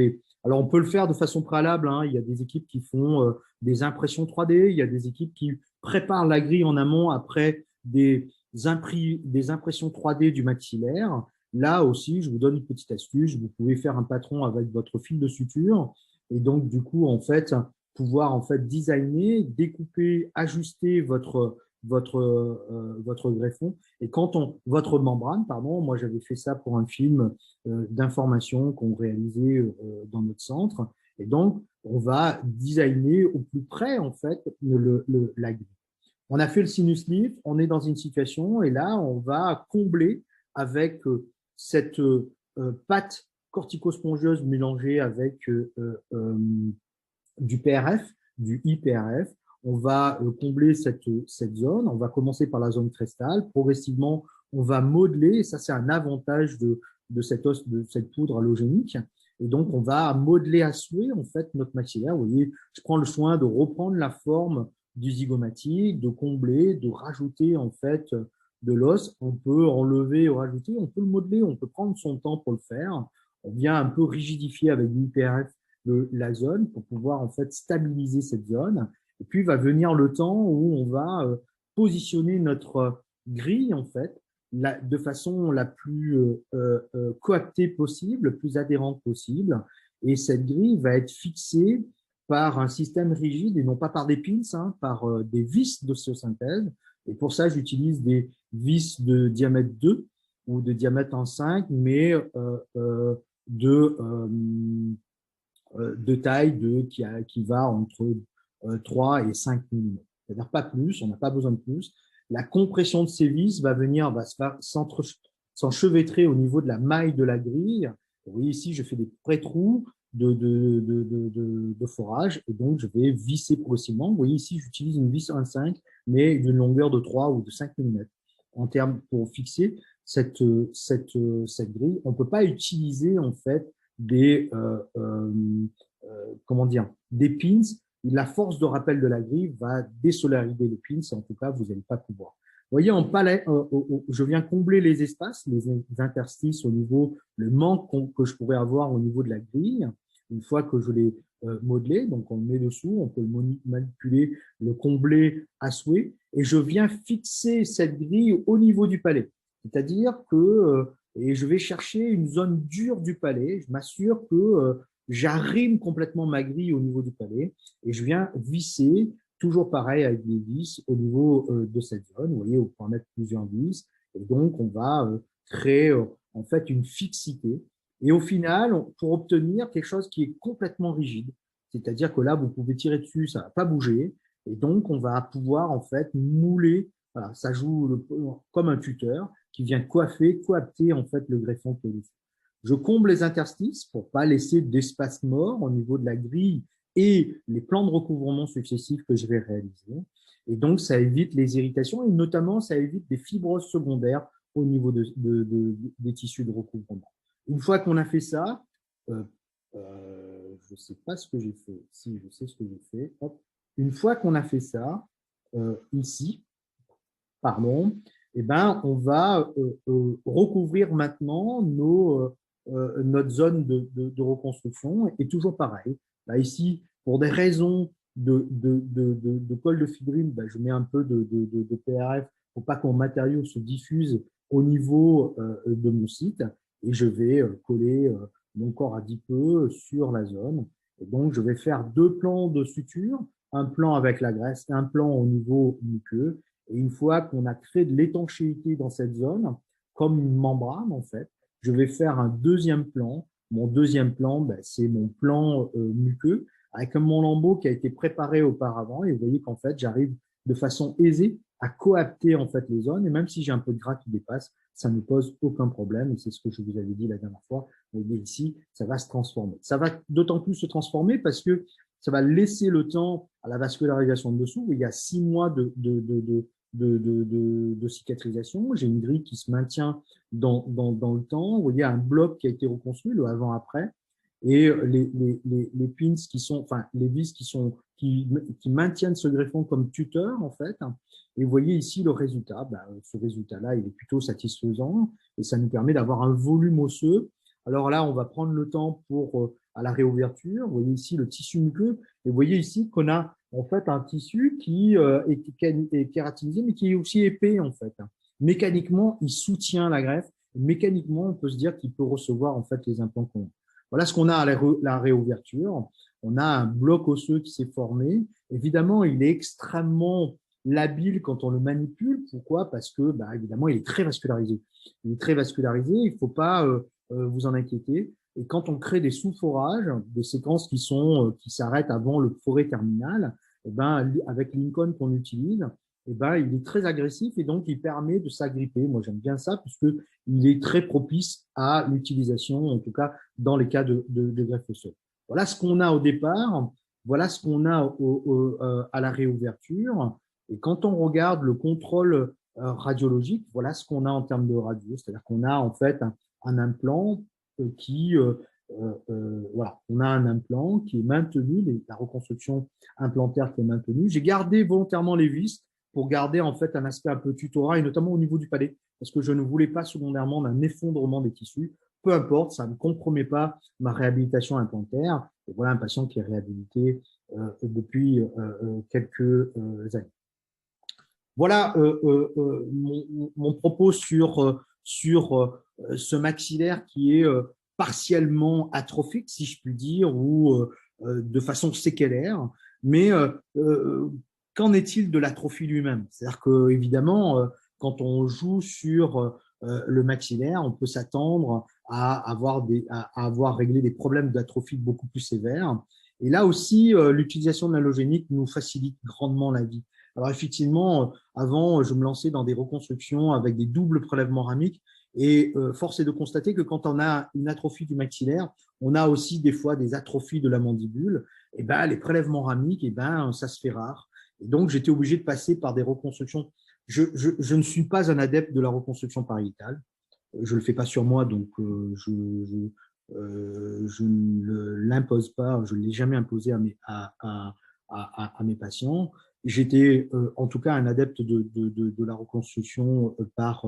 alors on peut le faire de façon préalable, hein. Il y a des équipes qui font des impressions 3D, il y a des équipes qui préparent la grille en amont après des impressions 3D du maxillaire. Là aussi, je vous donne une petite astuce, vous pouvez faire un patron avec votre fil de suture et donc du coup en fait pouvoir en fait designer, découper, ajuster votre greffon. Et votre membrane, pardon, moi j'avais fait ça pour un film d'information qu'on réalisait dans notre centre. Et donc, on va designer au plus près, en fait, la grille. On a fait le sinus lift, on est dans une situation, et là, on va combler avec cette pâte corticospongieuse mélangée avec du PRF, du IPRF. On va combler cette zone. On va commencer par la zone crestale. Progressivement, on va modeler, et ça c'est un avantage de cette poudre halogénique, et donc on va modeler à souhait en fait notre maxillaire. Vous voyez, je prends le soin de reprendre la forme du zygomatique, de combler, de rajouter en fait de l'os. On peut enlever ou rajouter, on peut le modeler, on peut prendre son temps pour le faire. On vient un peu rigidifier avec l'IPRF la zone pour pouvoir en fait stabiliser cette zone. Et puis va venir le temps où on va positionner notre grille en fait de façon la plus coaptée possible, plus adhérente possible. Et cette grille va être fixée par un système rigide et non pas par des pins, hein, par des vis d'osteosynthèse. Et pour ça, j'utilise des vis de diamètre 2 ou de diamètre en 5, mais de, de taille qui va entre 3 et 5 mm. C'est-à-dire pas plus, on n'a pas besoin de plus. La compression de ces vis va s'enchevêtrer au niveau de la maille de la grille. Vous voyez ici, je fais des pré-trous de forage et donc je vais visser progressivement. Vous voyez ici, j'utilise une vis 1,5 mais d'une longueur de 3 ou de 5 mm. En termes pour fixer cette grille, on ne peut pas utiliser en fait des comment dire des pins. La force de rappel de la grille va désolariser les pins, en tout cas, vous n'allez pas pouvoir. Vous voyez, je viens combler les espaces, les interstices au niveau, le manque que je pourrais avoir au niveau de la grille, une fois que je l'ai modelé, donc on le met dessous, on peut le manipuler, le combler à souhait, et je viens fixer cette grille au niveau du palais. C'est-à-dire que et je vais chercher une zone dure du palais, je m'assure que j'arrime complètement ma grille au niveau du palais et je viens visser, toujours pareil avec des vis au niveau de cette zone. Vous voyez, on peut en mettre plusieurs vis et donc on va créer en fait une fixité. Et au final, pour obtenir quelque chose qui est complètement rigide, c'est-à-dire que là, vous pouvez tirer dessus, ça ne va pas bouger. Et donc, on va pouvoir en fait mouler. Voilà, ça joue comme un tuteur qui vient coapter en fait le greffon qui est dessus. Je comble les interstices pour pas laisser d'espace mort au niveau de la grille et les plans de recouvrement successifs que je vais réaliser. Et donc, ça évite les irritations et notamment, ça évite des fibroses secondaires au niveau des tissus de recouvrement. Une fois qu'on a fait ça, je ne sais pas ce que j'ai fait. Si, je sais ce que j'ai fait. Hop. Une fois qu'on a fait ça, ici, pardon, eh ben, on va recouvrir maintenant notre zone de reconstruction. Et toujours pareil, là, ici, pour des raisons de colle de fibrine, ben, je mets un peu de PRF pour pas que mon matériau se diffuse au niveau de mon site. Et je vais coller mon corps adipeux sur la zone. Et donc, je vais faire 2 plans de suture, un plan avec la graisse et un plan au niveau muqueux. Et une fois qu'on a créé de l'étanchéité dans cette zone, comme une membrane en fait, je vais faire un deuxième plan. Mon deuxième plan, ben, c'est mon plan muqueux avec mon lambeau qui a été préparé auparavant. Et vous voyez qu'en fait, j'arrive de façon aisée à coapter en fait les zones. Et même si j'ai un peu de gras qui dépasse, ça ne pose aucun problème. Et c'est ce que je vous avais dit la dernière fois. Vous voyez ici, ça va se transformer. Ça va d'autant plus se transformer parce que ça va laisser le temps à la vascularisation de dessous. Il y a 6 mois de cicatrisation. J'ai une grille qui se maintient dans le temps. Vous voyez, un bloc qui a été reconstruit, le avant-après, et les pins qui sont, enfin, les vis qui maintiennent ce greffon comme tuteur, en fait. Et vous voyez ici le résultat. Ben, ce résultat-là, il est plutôt satisfaisant et ça nous permet d'avoir un volume osseux. Alors là, on va prendre le temps pour à la réouverture. Vous voyez ici le tissu muqueux et vous voyez ici qu'on a en fait un tissu qui est kératinisé mais qui est aussi épais en fait. Mécaniquement, il soutient la greffe. Mécaniquement, on peut se dire qu'il peut recevoir en fait les implants qu'on a. Voilà ce qu'on a à la réouverture. On a un bloc osseux qui s'est formé. Évidemment, il est extrêmement labile quand on le manipule. Pourquoi? Parce que, bah, évidemment, il est très vascularisé. Il est très vascularisé. Il ne faut pas vous en inquiéter. Et quand on crée des sous-forages, des séquences qui s'arrêtent avant le forêt terminal, eh ben, avec Lincoln qu'on utilise, eh ben, il est très agressif et donc il permet de s'agripper. Moi, j'aime bien ça puisque il est très propice à l'utilisation, en tout cas dans les cas de greffe osseuse. Voilà ce qu'on a au départ. Voilà ce qu'on a à la réouverture. Et quand on regarde le contrôle radiologique, voilà ce qu'on a en termes de radio. C'est-à-dire qu'on a en fait un implant voilà, on a un implant qui est maintenu, la reconstruction implantaire qui est maintenue. J'ai gardé volontairement les vis pour garder en fait un aspect un peu tutorat et notamment au niveau du palais, parce que je ne voulais pas secondairement d'un effondrement des tissus. Peu importe, ça ne compromet pas ma réhabilitation implantaire. Et voilà un patient qui est réhabilité depuis quelques années. Voilà mon propos sur ce maxillaire qui est partiellement atrophique, si je puis dire, ou de façon séquelaire. Mais qu'en est-il de l'atrophie lui-même? C'est-à-dire que, évidemment, quand on joue sur le maxillaire, on peut s'attendre à avoir réglé des problèmes d'atrophie beaucoup plus sévères. Et là aussi, l'utilisation de l'allogénique nous facilite grandement la vie. Alors effectivement, avant, je me lançais dans des reconstructions avec des doubles prélèvements ramiques et force est de constater que quand on a une atrophie du maxillaire, on a aussi des fois des atrophies de la mandibule. Et ben, les prélèvements ramiques, et ben, ça se fait rare. Et donc, j'étais obligé de passer par des reconstructions. Je ne suis pas un adepte de la reconstruction pariétale. Je ne le fais pas sur moi, donc je ne l'impose pas, je ne l'ai jamais imposé à mes patients. J'étais en tout cas un adepte de la reconstruction par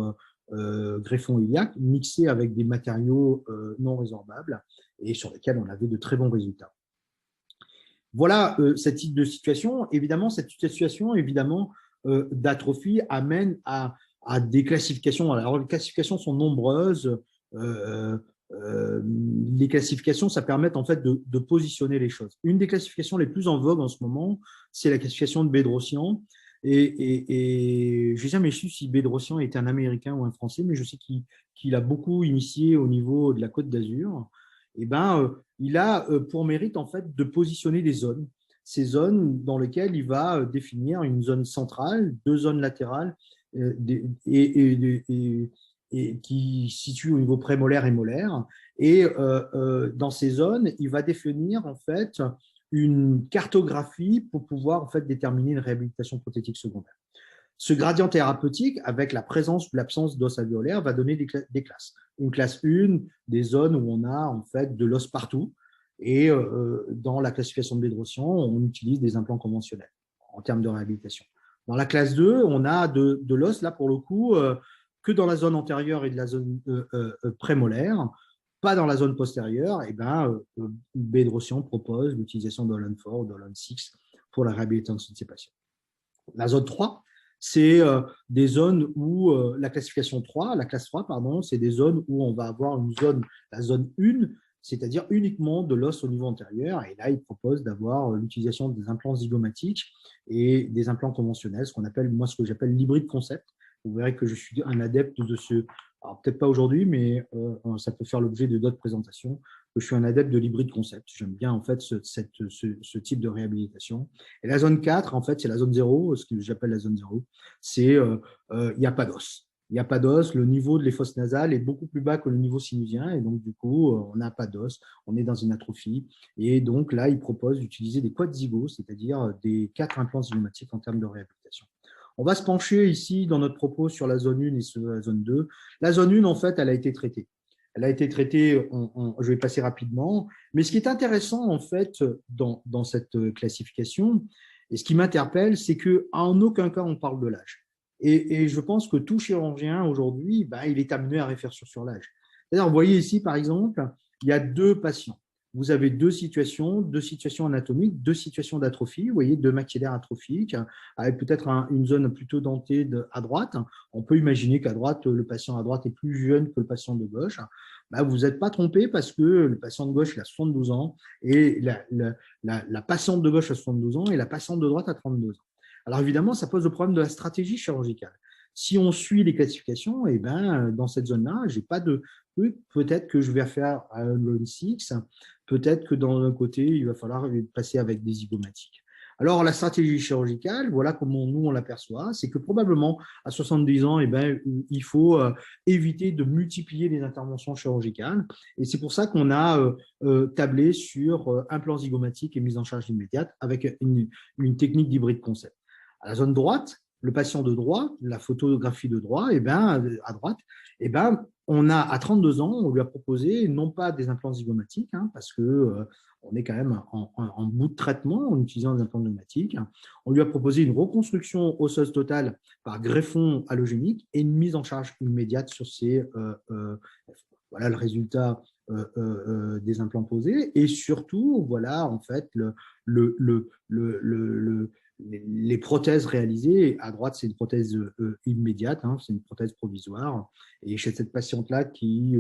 greffon iliaque, mixé avec des matériaux non résorbables et sur lesquels on avait de très bons résultats. Voilà cette type de situation. Évidemment, cette situation d'atrophie amène à des classifications. Alors, les classifications sont nombreuses. Les classifications, ça permet en fait de positionner les choses. Une des classifications les plus en vogue en ce moment, c'est la classification de Bedrosian. Et je n'ai jamais su si Bedrosian était un Américain ou un Français, mais je sais qu'il a beaucoup initié au niveau de la Côte d'Azur. Et ben, il a pour mérite en fait de positionner des zones. Ces zones dans lesquelles il va définir une zone centrale, deux zones latérales et qui se situent au niveau prémolaire et molaire. Et dans ces zones, il va définir en fait une cartographie pour pouvoir en fait déterminer une réhabilitation prothétique secondaire. Ce gradient thérapeutique, avec la présence ou l'absence d'os alvéolaire, va donner des classes. Une classe 1, des zones où on a en fait de l'os partout. Et dans la classification de Bedrosian, on utilise des implants conventionnels en termes de réhabilitation. Dans la classe 2, on a de l'os, là pour le coup, que dans la zone antérieure et de la zone prémolaire, pas dans la zone postérieure. Et ben, Bedrosian propose l'utilisation d'Holland 4 ou d'Holland 6 pour la réhabilitation de ces patients. La zone 3, c'est des zones où la classification 3, la classe 3, pardon, c'est des zones où on va avoir une zone, la zone 1, c'est-à-dire uniquement de l'os au niveau antérieur. Et là, il propose d'avoir l'utilisation des implants zygomatiques et des implants conventionnels, ce qu'on appelle, moi, ce que j'appelle l'hybride concept. Vous verrez que je suis un adepte de ce, alors peut-être pas aujourd'hui, mais ça peut faire l'objet de d'autres présentations, que je suis un adepte de l'hybride concept. J'aime bien en fait ce type de réhabilitation. Et la zone 4, en fait, c'est la zone 0, ce que j'appelle la zone 0. C'est il n'y a pas d'os. Il n'y a pas d'os, le niveau de l'effos nasale est beaucoup plus bas que le niveau sinusien, et donc du coup, on n'a pas d'os, on est dans une atrophie. Et donc là, il propose d'utiliser des quads zygos, c'est-à-dire des 4 implants zygomatiques en termes de réhabilitation. On va se pencher ici dans notre propos sur la zone 1 et sur la zone 2. La zone 1, en fait, elle a été traitée. Elle a été traitée, je vais passer rapidement, mais ce qui est intéressant, en fait, dans cette classification, et ce qui m'interpelle, c'est qu'en aucun cas, on parle de l'âge. Et je pense que tout chirurgien, aujourd'hui, il est amené à réfléchir sur l'âge. C'est-à-dire, vous voyez ici, par exemple, il y a 2 patients. Vous avez 2 situations anatomiques, 2 situations d'atrophie, vous voyez, 2 maxillaires atrophiques, avec peut-être une zone plutôt dentée à droite. On peut imaginer qu'à droite, le patient à droite est plus jeune que le patient de gauche. Vous n'êtes pas trompé parce que le patient de gauche il a 72 ans et la patiente de gauche a 72 ans et la patiente de droite a 32 ans. Alors évidemment, ça pose le problème de la stratégie chirurgicale. Si on suit les classifications, et dans cette zone-là, j'ai pas de peut-être que je vais faire le 6, peut-être que dans un côté, il va falloir passer avec des zygomatiques. Alors, la stratégie chirurgicale, voilà comment nous, on l'aperçoit, c'est que probablement, à 70 ans, il faut éviter de multiplier les interventions chirurgicales. Et c'est pour ça qu'on a tablé sur implants zygomatiques et mise en charge immédiate avec une technique d'hybride concept. À la zone droite, le patient de droit, la photographie de droit, et ben, à droite, et ben, on a à 32 ans, on lui a proposé non pas des implants zygomatiques, hein, parce que on est quand même en bout de traitement en utilisant des implants pneumatiques. On lui a proposé une reconstruction osseuse totale par greffon allogénique et une mise en charge immédiate sur ces voilà le résultat des implants posés. Et surtout, voilà, en fait, les prothèses réalisées. À droite, c'est une prothèse immédiate, hein, c'est une prothèse provisoire. Et chez cette patiente-là qui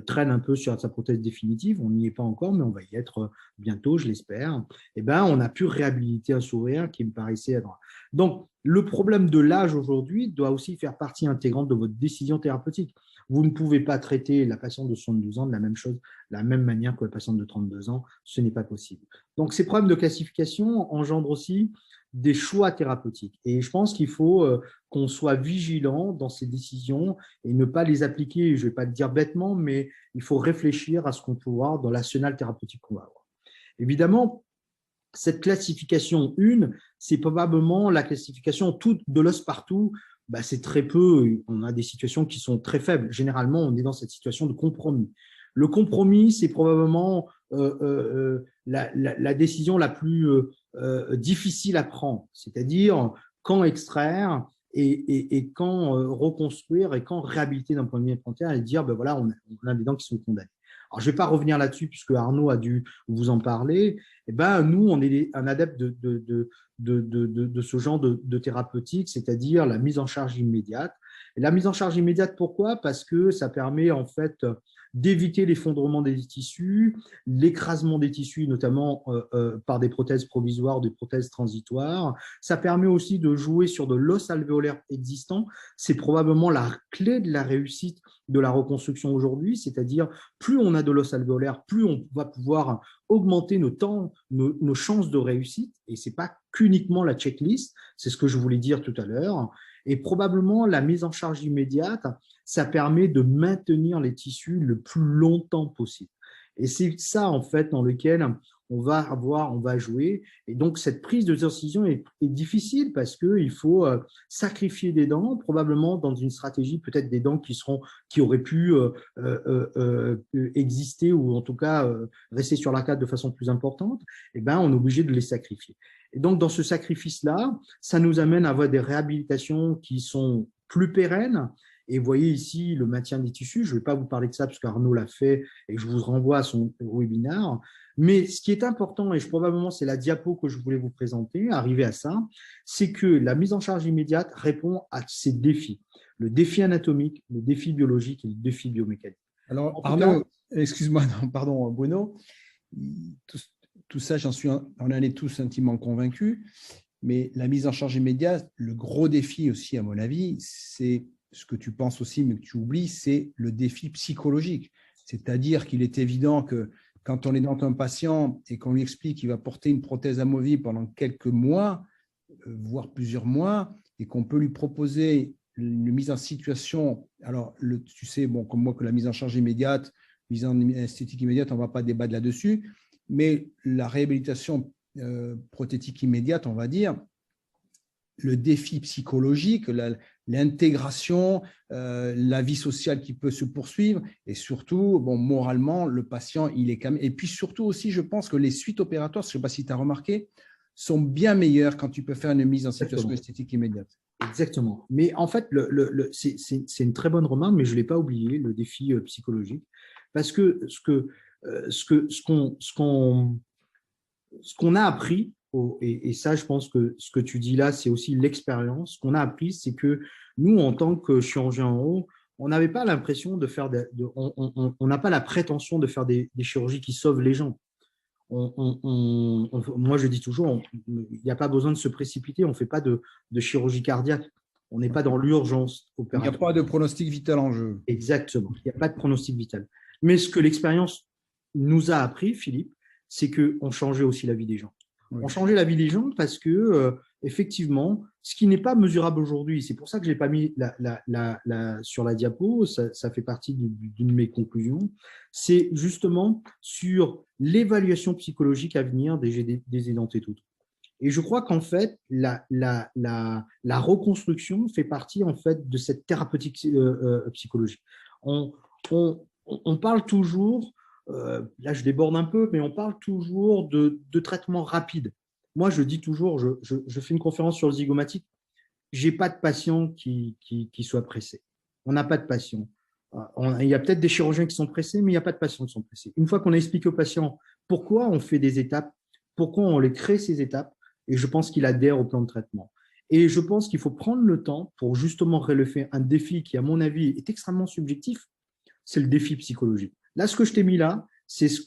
traîne un peu sur sa prothèse définitive, on n'y est pas encore, mais on va y être bientôt, je l'espère, eh ben, on a pu réhabiliter un sourire qui me paraissait à droite. Donc, le problème de l'âge aujourd'hui doit aussi faire partie intégrante de votre décision thérapeutique. Vous ne pouvez pas traiter la patiente de 72 ans de la même manière que la patiente de 32 ans. Ce n'est pas possible. Donc, ces problèmes de classification engendrent aussi des choix thérapeutiques. Et je pense qu'il faut qu'on soit vigilant dans ces décisions et ne pas les appliquer, je ne vais pas le dire bêtement, mais il faut réfléchir à ce qu'on peut voir dans l'arsenal thérapeutique qu'on va avoir. Évidemment, cette classification 1, c'est probablement la classification toute de l'os partout. Bah, c'est très peu, on a des situations qui sont très faibles. Généralement, on est dans cette situation de compromis. Le compromis, c'est probablement la décision la plus difficile à prendre, c'est-à-dire quand extraire et quand reconstruire et quand réhabiliter d'un point de vue implantaire et dire, ben voilà, on a des dents qui sont condamnées. Alors, je ne vais pas revenir là-dessus puisque Arnaud a dû vous en parler. Eh ben, nous, on est un adepte de ce genre de thérapeutique, c'est-à-dire la mise en charge immédiate. Et la mise en charge immédiate, pourquoi? Parce que ça permet en fait d'éviter l'effondrement des tissus, l'écrasement des tissus, notamment par des prothèses provisoires, des prothèses transitoires. Ça permet aussi de jouer sur de l'os alvéolaire existant. C'est probablement la clé de la réussite de la reconstruction aujourd'hui, c'est-à-dire plus on a de l'os alvéolaire, plus on va pouvoir augmenter nos chances de réussite. Et ce n'est pas qu'uniquement la checklist, c'est ce que je voulais dire tout à l'heure. Et probablement la mise en charge immédiate, ça permet de maintenir les tissus le plus longtemps possible. Et c'est ça, en fait, dans lequel on va jouer. Et donc, cette prise de décision est difficile parce qu'il faut sacrifier des dents, probablement dans une stratégie, peut-être des dents qui auraient pu exister ou en tout cas rester sur l'arcade de façon plus importante. Eh ben, on est obligé de les sacrifier. Et donc, dans ce sacrifice-là, ça nous amène à avoir des réhabilitations qui sont plus pérennes. Et vous voyez ici le maintien des tissus. Je ne vais pas vous parler de ça parce qu'Arnaud l'a fait et je vous renvoie à son webinaire. Mais ce qui est important, et probablement c'est la diapo que je voulais vous présenter, arriver à ça, c'est que la mise en charge immédiate répond à ces défis. Le défi anatomique, le défi biologique et le défi biomécanique. Alors, Arnaud, excuse-moi, pardon, Bruno, tout ça, on en est tous intimement convaincus, mais la mise en charge immédiate, le gros défi aussi, à mon avis, c'est ce que tu penses aussi, mais que tu oublies, c'est le défi psychologique. C'est-à-dire qu'il est évident que quand on est dans un patient et qu'on lui explique qu'il va porter une prothèse amovible pendant quelques mois, voire plusieurs mois, et qu'on peut lui proposer une mise en situation, alors tu sais, bon, comme moi, que la mise en charge immédiate, mise en esthétique immédiate, on ne va pas débattre là-dessus, mais la réhabilitation prothétique immédiate, on va dire, le défi psychologique, l'intégration, la vie sociale qui peut se poursuivre et surtout, bon, moralement, le patient, il est quand même… Et puis surtout aussi, je pense que les suites opératoires, je ne sais pas si tu as remarqué, sont bien meilleures quand tu peux faire une mise en situation esthétique immédiate. Exactement. Mais en fait, c'est une très bonne remarque, mais je ne l'ai pas oublié, le défi psychologique. Parce que ce qu'on a appris, et ça, je pense que ce que tu dis là, c'est aussi l'expérience. Ce qu'on a appris, c'est que nous, en tant que chirurgiens en haut, on n'avait pas l'impression de faire, on n'a pas la prétention de faire des chirurgies qui sauvent les gens. Moi, je dis toujours, il n'y a pas besoin de se précipiter, on ne fait pas de chirurgie cardiaque, on n'est pas dans l'urgence opératoire. Il n'y a pas de pronostic vital en jeu. Exactement, il n'y a pas de pronostic vital. Mais ce que l'expérience nous a appris, Philippe, c'est qu'on changeait aussi la vie des gens. Oui. On changeait la vie des gens parce que, effectivement, ce qui n'est pas mesurable aujourd'hui, c'est pour ça que je n'ai pas mis sur la diapo, ça fait partie d'une de mes conclusions, c'est justement sur l'évaluation psychologique à venir des édentés tout. Et je crois qu'en fait, la reconstruction fait partie en fait de cette thérapeutique psychologique. On, on parle toujours, là je déborde un peu, mais on parle toujours de traitement rapide. Moi, je dis toujours, je fais une conférence sur le zygomatique, j'ai pas de patient qui soit pressé. On n'a pas de patient. Il y a peut-être des chirurgiens qui sont pressés, mais il n'y a pas de patients qui sont pressés. Une fois qu'on a expliqué au patient pourquoi on fait des étapes, pourquoi on les crée ces étapes, et je pense qu'il adhère au plan de traitement. Et je pense qu'il faut prendre le temps pour justement relever un défi qui, à mon avis, est extrêmement subjectif, c'est le défi psychologique. Là, ce que je t'ai mis là, c'est ce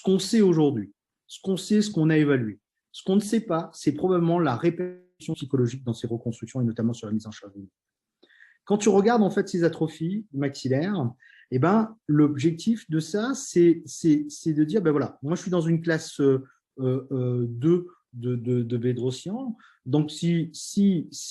qu'on sait aujourd'hui, ce qu'on sait, ce qu'on a évalué. Ce qu'on ne sait pas, c'est probablement la répercussion psychologique dans ces reconstructions et notamment sur la mise en charge. Quand tu regardes en fait ces atrophies maxillaires, eh ben, l'objectif de ça, c'est de dire, ben voilà, moi je suis dans une classe 2 de Bedrosian. Donc, si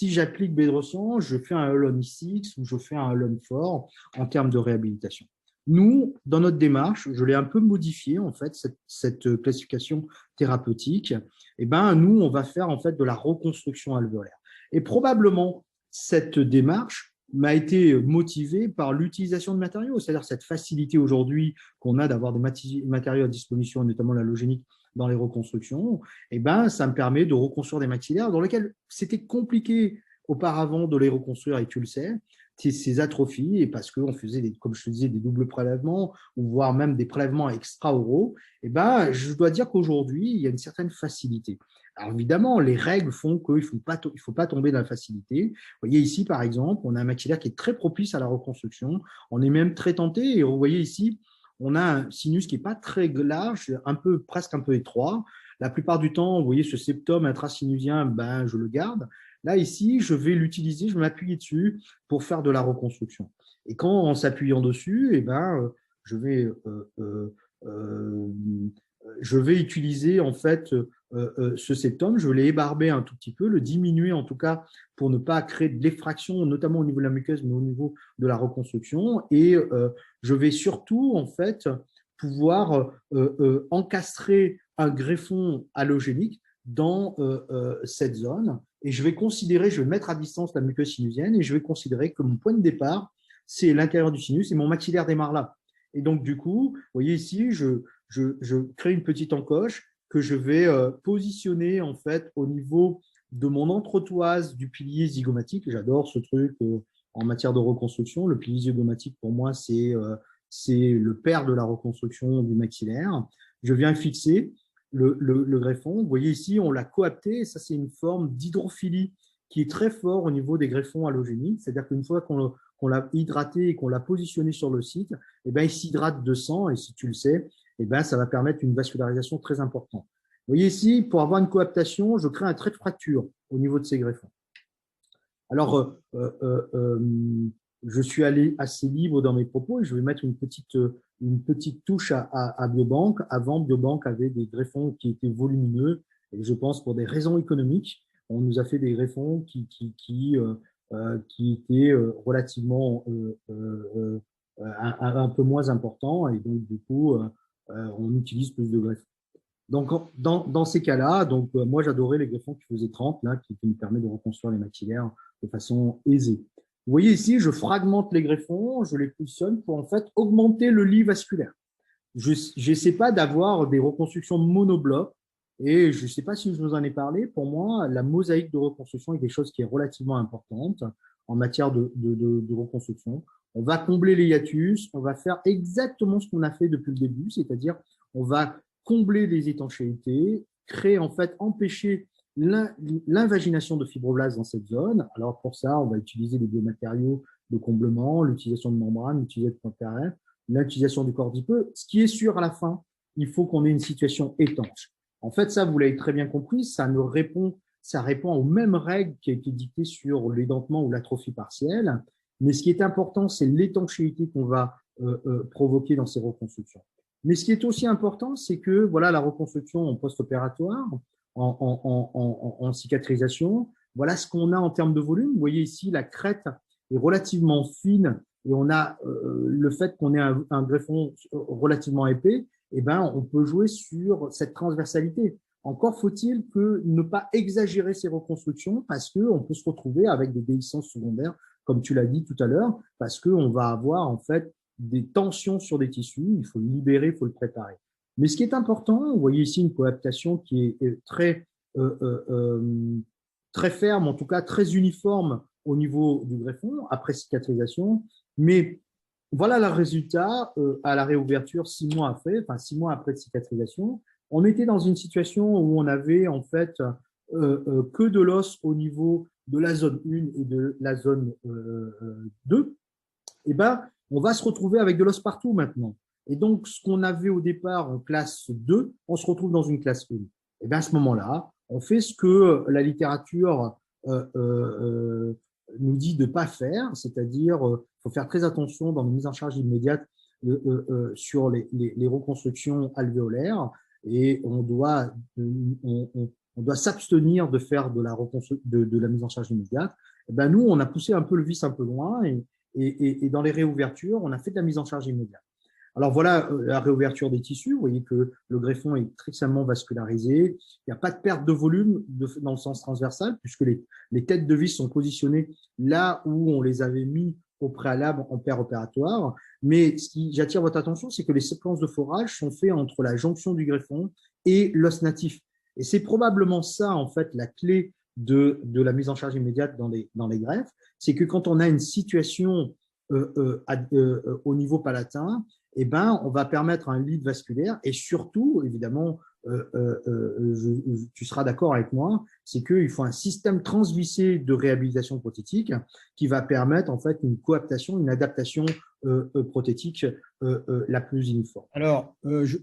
j'applique Bedrosian, je fais un Holon 6 ou je fais un Holon 4 en termes de réhabilitation. Nous, dans notre démarche, je l'ai un peu modifié, en fait, cette classification thérapeutique. Eh ben, nous, on va faire, en fait, de la reconstruction alvéolaire. Et probablement, cette démarche m'a été motivée par l'utilisation de matériaux, c'est-à-dire cette facilité aujourd'hui qu'on a d'avoir des matériaux à disposition, notamment l'allogénique, dans les reconstructions, eh ben, ça me permet de reconstruire des maxillaires dans lesquels c'était compliqué auparavant de les reconstruire, et tu le sais, ces atrophies, et parce qu'on faisait, comme je te disais, des doubles prélèvements, ou voire même des prélèvements extra-oraux, eh ben, je dois dire qu'aujourd'hui, il y a une certaine facilité. Alors évidemment, les règles font qu'il ne faut pas tomber dans la facilité. Vous voyez ici, par exemple, on a un maxillaire qui est très propice à la reconstruction. On est même très tenté, et vous voyez ici, on a un sinus qui n'est pas très large, presque un peu étroit. La plupart du temps, vous voyez ce septum intrasinusien, ben, je le garde. Là, ici, je vais l'utiliser, je vais m'appuyer dessus pour faire de la reconstruction. Et quand, en s'appuyant dessus, eh ben, je vais utiliser en fait ce septum, je vais l'ébarber un tout petit peu, le diminuer en tout cas pour ne pas créer de l'effraction, notamment au niveau de la muqueuse, mais au niveau de la reconstruction. Et je vais surtout en fait pouvoir encastrer un greffon allogénique dans cette zone. Et je vais mettre à distance la muqueuse sinusienne et je vais considérer que mon point de départ, c'est l'intérieur du sinus et mon maxillaire démarre là. Et donc, du coup, vous voyez ici, je crée une petite encoche que je vais positionner en fait au niveau de mon entretoise du pilier zygomatique. J'adore ce truc en matière de reconstruction. Le pilier zygomatique, pour moi, c'est le père de la reconstruction du maxillaire. Je viens fixer le greffon. Vous voyez ici, on l'a coapté. Et ça, c'est une forme d'hydrophilie qui est très fort au niveau des greffons allogéniques. C'est-à-dire qu'une fois qu'on l'a hydraté et qu'on l'a positionné sur le site, eh ben, il s'hydrate de sang. Et si tu le sais, eh ben, ça va permettre une vascularisation très importante. Vous voyez ici, pour avoir une coaptation, je crée un trait de fracture au niveau de ces greffons. Alors, je suis allé assez libre dans mes propos et je vais mettre une petite touche à Biobank. Avant, Biobank avait des greffons qui étaient volumineux et je pense pour des raisons économiques, on nous a fait des greffons qui étaient relativement un peu moins importants et donc du coup, on utilise plus de greffons. Donc, dans ces cas-là, donc moi j'adorais les greffons qui faisaient 30, là, qui nous permet de reconstruire les maxillaires de façon aisée. Vous voyez ici, je fragmente les greffons, je les positionne pour en fait augmenter le lit vasculaire. Je n'essaie pas d'avoir des reconstructions monoblocs et je ne sais pas si je vous en ai parlé. Pour moi, la mosaïque de reconstruction est quelque chose qui est relativement importante en matière de reconstruction. On va combler les hiatus, on va faire exactement ce qu'on a fait depuis le début, c'est-à-dire on va combler les étanchéités, créer en fait, empêcher l'invagination de fibroblastes dans cette zone. Alors pour ça, on va utiliser des biomatériaux de comblement, l'utilisation de membranes, l'utilisation de PRF, l'utilisation du corps dipeux. Ce qui est sûr à la fin, il faut qu'on ait une situation étanche. En fait, ça, vous l'avez très bien compris, ça répond aux mêmes règles qui ont été dictées sur l'édentement ou l'atrophie partielle. Mais ce qui est important, c'est l'étanchéité qu'on va provoquer dans ces reconstructions. Mais ce qui est aussi important, c'est que voilà la reconstruction en post-opératoire, en cicatrisation, voilà ce qu'on a en termes de volume. Vous voyez ici, la crête est relativement fine et on a le fait qu'on ait un greffon relativement épais, eh ben, on peut jouer sur cette transversalité. Encore faut-il que ne pas exagérer ces reconstructions parce qu'on peut se retrouver avec des déhiscences secondaires, comme tu l'as dit tout à l'heure, parce qu'on va avoir en fait des tensions sur des tissus, il faut le libérer, il faut le préparer. Mais ce qui est important, vous voyez ici une coaptation qui est très ferme, en tout cas très uniforme au niveau du greffon, après cicatrisation, mais voilà le résultat à la réouverture 6 mois après, enfin 6 mois après de cicatrisation. On était dans une situation où on avait en fait que de l'os au niveau de la zone 1 et de la zone 2. Et ben, on va se retrouver avec de l'os partout maintenant. Et donc, ce qu'on avait au départ en classe 2, on se retrouve dans une classe 1. Et bien, à ce moment-là, on fait ce que la littérature nous dit de ne pas faire, c'est-à-dire faut faire très attention dans les mises en charge immédiates sur les reconstructions alvéolaires et on doit s'abstenir de faire de la mise en charge immédiate. Et ben nous, on a poussé un peu le vice un peu loin et dans les réouvertures, on a fait de la mise en charge immédiate. Alors voilà la réouverture des tissus. Vous voyez que le greffon est extrêmement vascularisé. Il n'y a pas de perte de volume dans le sens transversal puisque les têtes de vis sont positionnées là où on les avait mis au préalable en paire opératoire. Mais ce qui j'attire votre attention, c'est que les séquences de forage sont faites entre la jonction du greffon et l'os natif. Et c'est probablement ça, en fait, la clé de la mise en charge immédiate dans les greffes. C'est que quand on a une situation au niveau palatin, eh ben, on va permettre un lead vasculaire et surtout, évidemment, tu seras d'accord avec moi, c'est qu'il faut un système transvissé de réhabilitation prothétique qui va permettre en fait une coaptation, une adaptation prothétique la plus uniforme. Alors,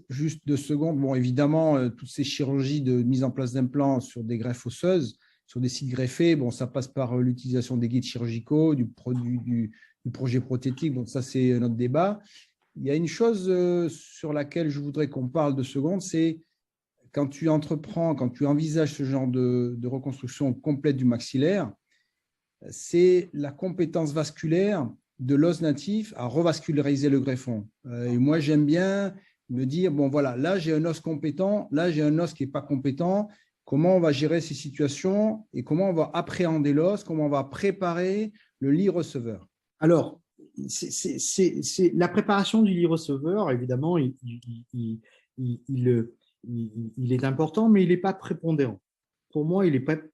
juste 2 secondes. Bon, évidemment, toutes ces chirurgies de mise en place d'implants sur des greffes osseuses, sur des sites greffés, bon, ça passe par l'utilisation des guides chirurgicaux, du projet prothétique. Donc, ça, c'est notre débat. Il y a une chose sur laquelle je voudrais qu'on parle 2 secondes, c'est quand tu envisages ce genre de reconstruction complète du maxillaire, c'est la compétence vasculaire de l'os natif à revasculariser le greffon. Et moi, j'aime bien me dire, bon voilà, là j'ai un os compétent, là j'ai un os qui n'est pas compétent, comment on va gérer ces situations et comment on va appréhender l'os, comment on va préparer le lit receveur. Alors, c'est la préparation du lit receveur, évidemment, il est important, mais il n'est pas prépondérant. Pour moi, il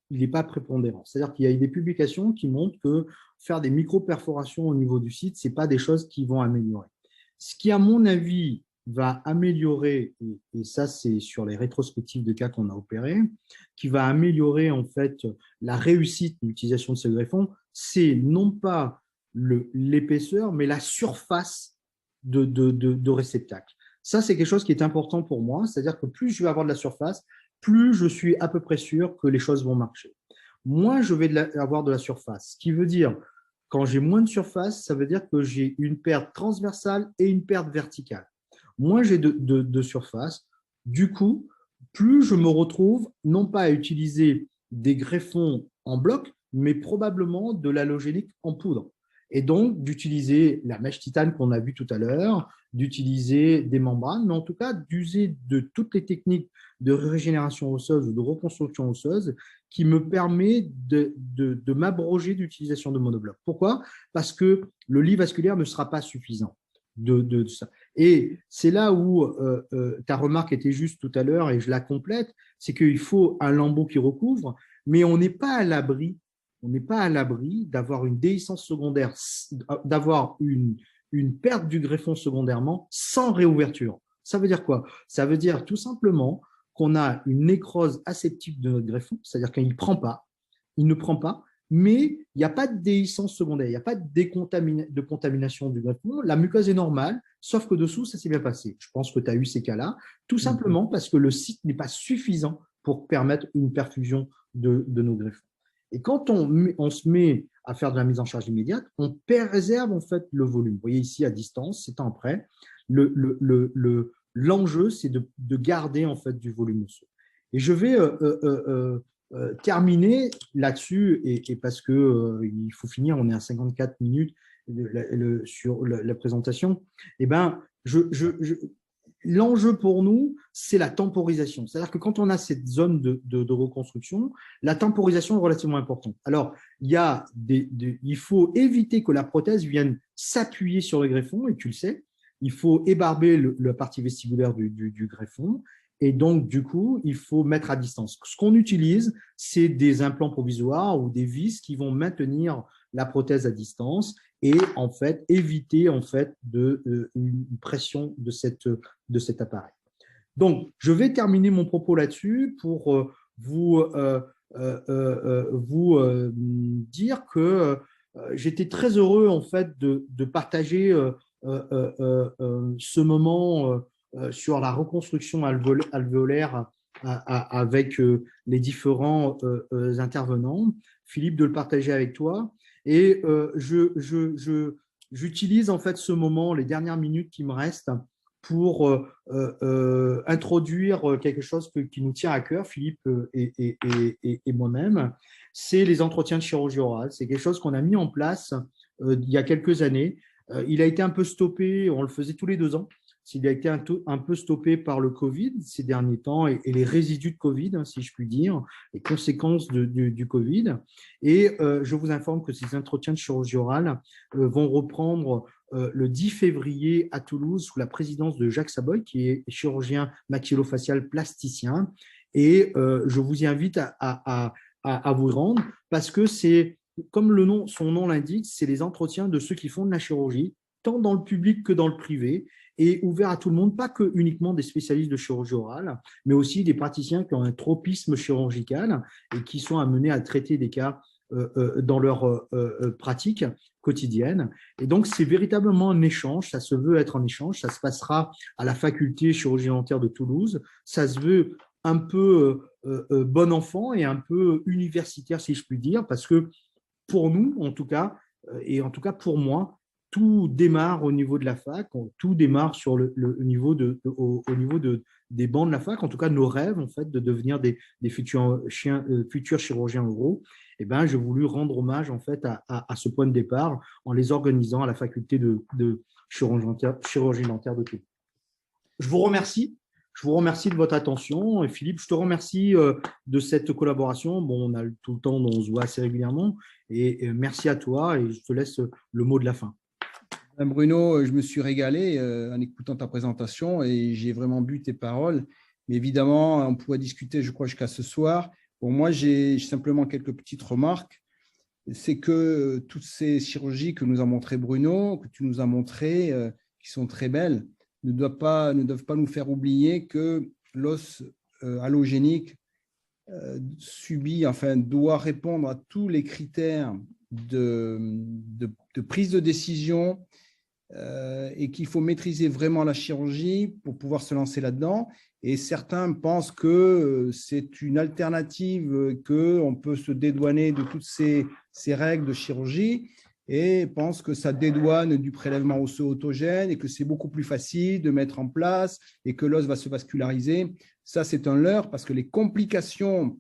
n'est pas prépondérant. C'est-à-dire qu'il y a des publications qui montrent que faire des micro-perforations au niveau du site, ce n'est pas des choses qui vont améliorer. Ce qui, à mon avis, va améliorer, et ça c'est sur les rétrospectives de cas qu'on a opérés, qui va améliorer en fait la réussite de l'utilisation de ce greffon, c'est non pas l'épaisseur, mais la surface de réceptacle. Ça, c'est quelque chose qui est important pour moi, c'est-à-dire que plus je vais avoir de la surface, plus je suis à peu près sûr que les choses vont marcher. Moins je vais avoir de la surface, ce qui veut dire, quand j'ai moins de surface, ça veut dire que j'ai une perte transversale et une perte verticale. Moins j'ai de surface, du coup, plus je me retrouve non pas à utiliser des greffons en bloc, mais probablement de l'halogénique en poudre. Et donc, d'utiliser la mèche titane qu'on a vue tout à l'heure, d'utiliser des membranes, mais en tout cas, d'user de toutes les techniques de régénération osseuse ou de reconstruction osseuse qui me permet de m'abroger d'utilisation de monobloc. Pourquoi? Parce que le lit vasculaire ne sera pas suffisant de ça. Et c'est là où ta remarque était juste tout à l'heure et je la complète, c'est qu'il faut un lambeau qui recouvre, mais on n'est pas à l'abri d'avoir une déhiscence secondaire, d'avoir une perte du greffon secondairement sans réouverture. Ça veut dire quoi? Ça veut dire tout simplement qu'on a une nécrose aseptique de notre greffon, c'est-à-dire qu'il ne prend pas, mais il n'y a pas de déhiscence secondaire, il n'y a pas de contamination du greffon. La muqueuse est normale, sauf que dessous, ça s'est bien passé. Je pense que tu as eu ces cas-là, tout simplement parce que le site n'est pas suffisant pour permettre une perfusion de nos greffons. Et quand on se met à faire de la mise en charge immédiate, on préserve en fait le volume. Vous voyez ici à distance, c'est en près. L'enjeu, c'est de garder en fait du volume osseux. Et je vais terminer là-dessus, et parce que il faut finir, on est à 54 minutes sur la présentation. Eh ben, l'enjeu pour nous, c'est la temporisation. C'est-à-dire que quand on a cette zone de reconstruction, la temporisation est relativement importante. Alors, il faut éviter que la prothèse vienne s'appuyer sur le greffon, et tu le sais, il faut ébarber la partie vestibulaire du greffon, et donc, du coup, il faut mettre à distance. Ce qu'on utilise, c'est des implants provisoires ou des vis qui vont maintenir la prothèse à distance et en fait éviter en fait une pression de cet appareil. Donc, je vais terminer mon propos là-dessus pour vous dire que j'étais très heureux en fait de partager ce moment sur la reconstruction alvéolaire avec les différents intervenants. Philippe, de le partager avec toi. Et j'utilise en fait ce moment, les dernières minutes qui me restent, pour introduire quelque chose qui nous tient à cœur, Philippe et moi-même, c'est les entretiens de chirurgie orale. C'est quelque chose qu'on a mis en place il y a quelques années. Il a été un peu stoppé, on le faisait tous les 2 ans. Il a été un peu stoppé par le Covid ces derniers temps et les résidus de Covid, hein, si je puis dire, les conséquences du Covid. Et je vous informe que ces entretiens de chirurgie orale vont reprendre le 10 février à Toulouse sous la présidence de Jacques Saboy, qui est chirurgien maxillofacial plasticien. Et je vous y invite à vous y rendre parce que c'est, comme son nom l'indique, c'est les entretiens de ceux qui font de la chirurgie, tant dans le public que dans le privé, et ouvert à tout le monde, pas que uniquement des spécialistes de chirurgie orale, mais aussi des praticiens qui ont un tropisme chirurgical et qui sont amenés à traiter des cas dans leur pratique quotidienne. Et donc, c'est véritablement un échange, ça se veut être un échange, ça se passera à la faculté chirurgie dentaire de Toulouse, ça se veut un peu bon enfant et un peu universitaire, si je puis dire, parce que pour nous, en tout cas, et en tout cas pour moi, tout démarre au niveau de la fac, tout démarre sur au niveau des bancs de la fac, en tout cas nos rêves en fait de devenir des futurs chirurgiens oraux. Eh ben, j'ai voulu rendre hommage en fait à ce point de départ en les organisant à la faculté de chirurgie dentaire de Toulouse. Je vous remercie. Je vous remercie de votre attention. Et Philippe, je te remercie de cette collaboration. Bon, on a tout le temps, on se voit assez régulièrement. Et merci à toi et je te laisse le mot de la fin. Bruno, je me suis régalé en écoutant ta présentation et j'ai vraiment bu tes paroles. Mais évidemment, on pourrait discuter, je crois, jusqu'à ce soir. Bon, moi, j'ai simplement quelques petites remarques. C'est que toutes ces chirurgies que nous a montrées Bruno, que tu nous as montrées, qui sont très belles, ne doivent pas nous faire oublier que l'os allogénique doit répondre à tous les critères de prise de décision et qu'il faut maîtriser vraiment la chirurgie pour pouvoir se lancer là-dedans. Et certains pensent que c'est une alternative, qu'on peut se dédouaner de toutes ces règles de chirurgie et pensent que ça dédouane du prélèvement osseux autogène et que c'est beaucoup plus facile de mettre en place et que l'os va se vasculariser. Ça, c'est un leurre parce que les complications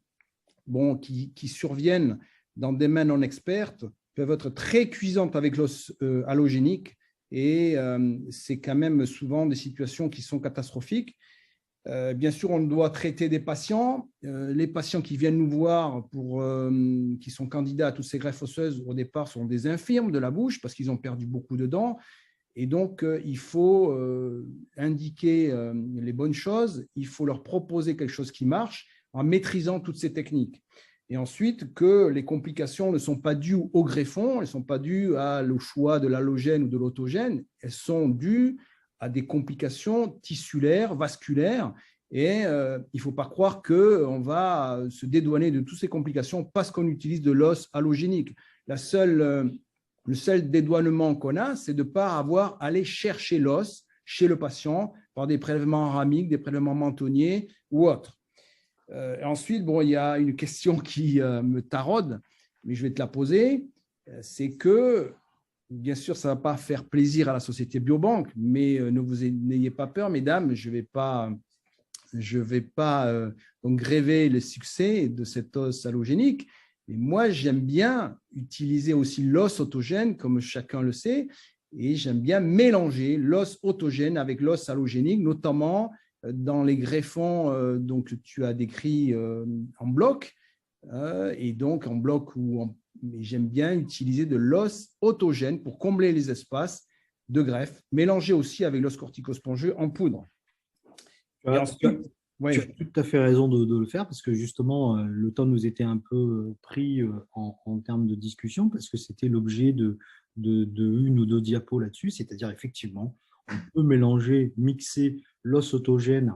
qui surviennent dans des mains non expertes peuvent être très cuisantes avec l'os allogénique et c'est quand même souvent des situations qui sont catastrophiques. Bien sûr, on doit traiter des patients. Les patients qui viennent nous voir, qui sont candidats à toutes ces greffes osseuses, au départ, sont des infirmes de la bouche parce qu'ils ont perdu beaucoup de dents. Et donc, il faut indiquer les bonnes choses. Il faut leur proposer quelque chose qui marche en maîtrisant toutes ces techniques. Et ensuite, que les complications ne sont pas dues au greffon, elles ne sont pas dues au choix de l'allogène ou de l'autogène, elles sont dues à des complications tissulaires, vasculaires, et il ne faut pas croire qu'on va se dédouaner de toutes ces complications parce qu'on utilise de l'os allogénique. Le seul dédouanement qu'on a, c'est de ne pas avoir à aller chercher l'os chez le patient par des prélèvements ramiques, des prélèvements mentonniers ou autres. Ensuite, il y a une question qui me taraude, mais je vais te la poser, c'est que bien sûr, ça ne va pas faire plaisir à la société Biobank, mais n'ayez pas peur, mesdames, je ne vais pas donc gréver le succès de cet os allogénique. Et moi, j'aime bien utiliser aussi l'os autogène, comme chacun le sait. Et j'aime bien mélanger l'os autogène avec l'os allogénique, notamment dans les greffons donc, que tu as décrits en bloc, et donc en bloc mais j'aime bien utiliser de l'os autogène pour combler les espaces de greffe, mélangé aussi avec l'os corticospongieux en poudre. Et ensuite, tu as tout à fait raison de le faire parce que justement, le temps nous était un peu pris en termes de discussion parce que c'était l'objet de une ou deux diapos là-dessus, c'est-à-dire effectivement, on peut mélanger, mixer l'os autogène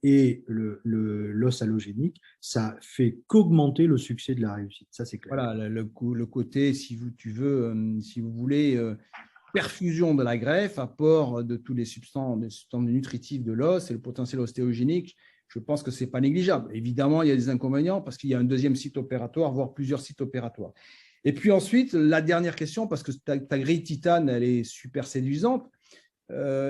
et l'os allogénique, ça fait qu'augmenter le succès de la réussite, ça c'est clair. Voilà, le côté, si vous voulez, perfusion de la greffe, apport de tous les substances nutritives de l'os et le potentiel ostéogénique, je pense que ce n'est pas négligeable. Évidemment, il y a des inconvénients parce qu'il y a un deuxième site opératoire, voire plusieurs sites opératoires. Et puis ensuite, la dernière question, parce que ta grille titane, elle est super séduisante.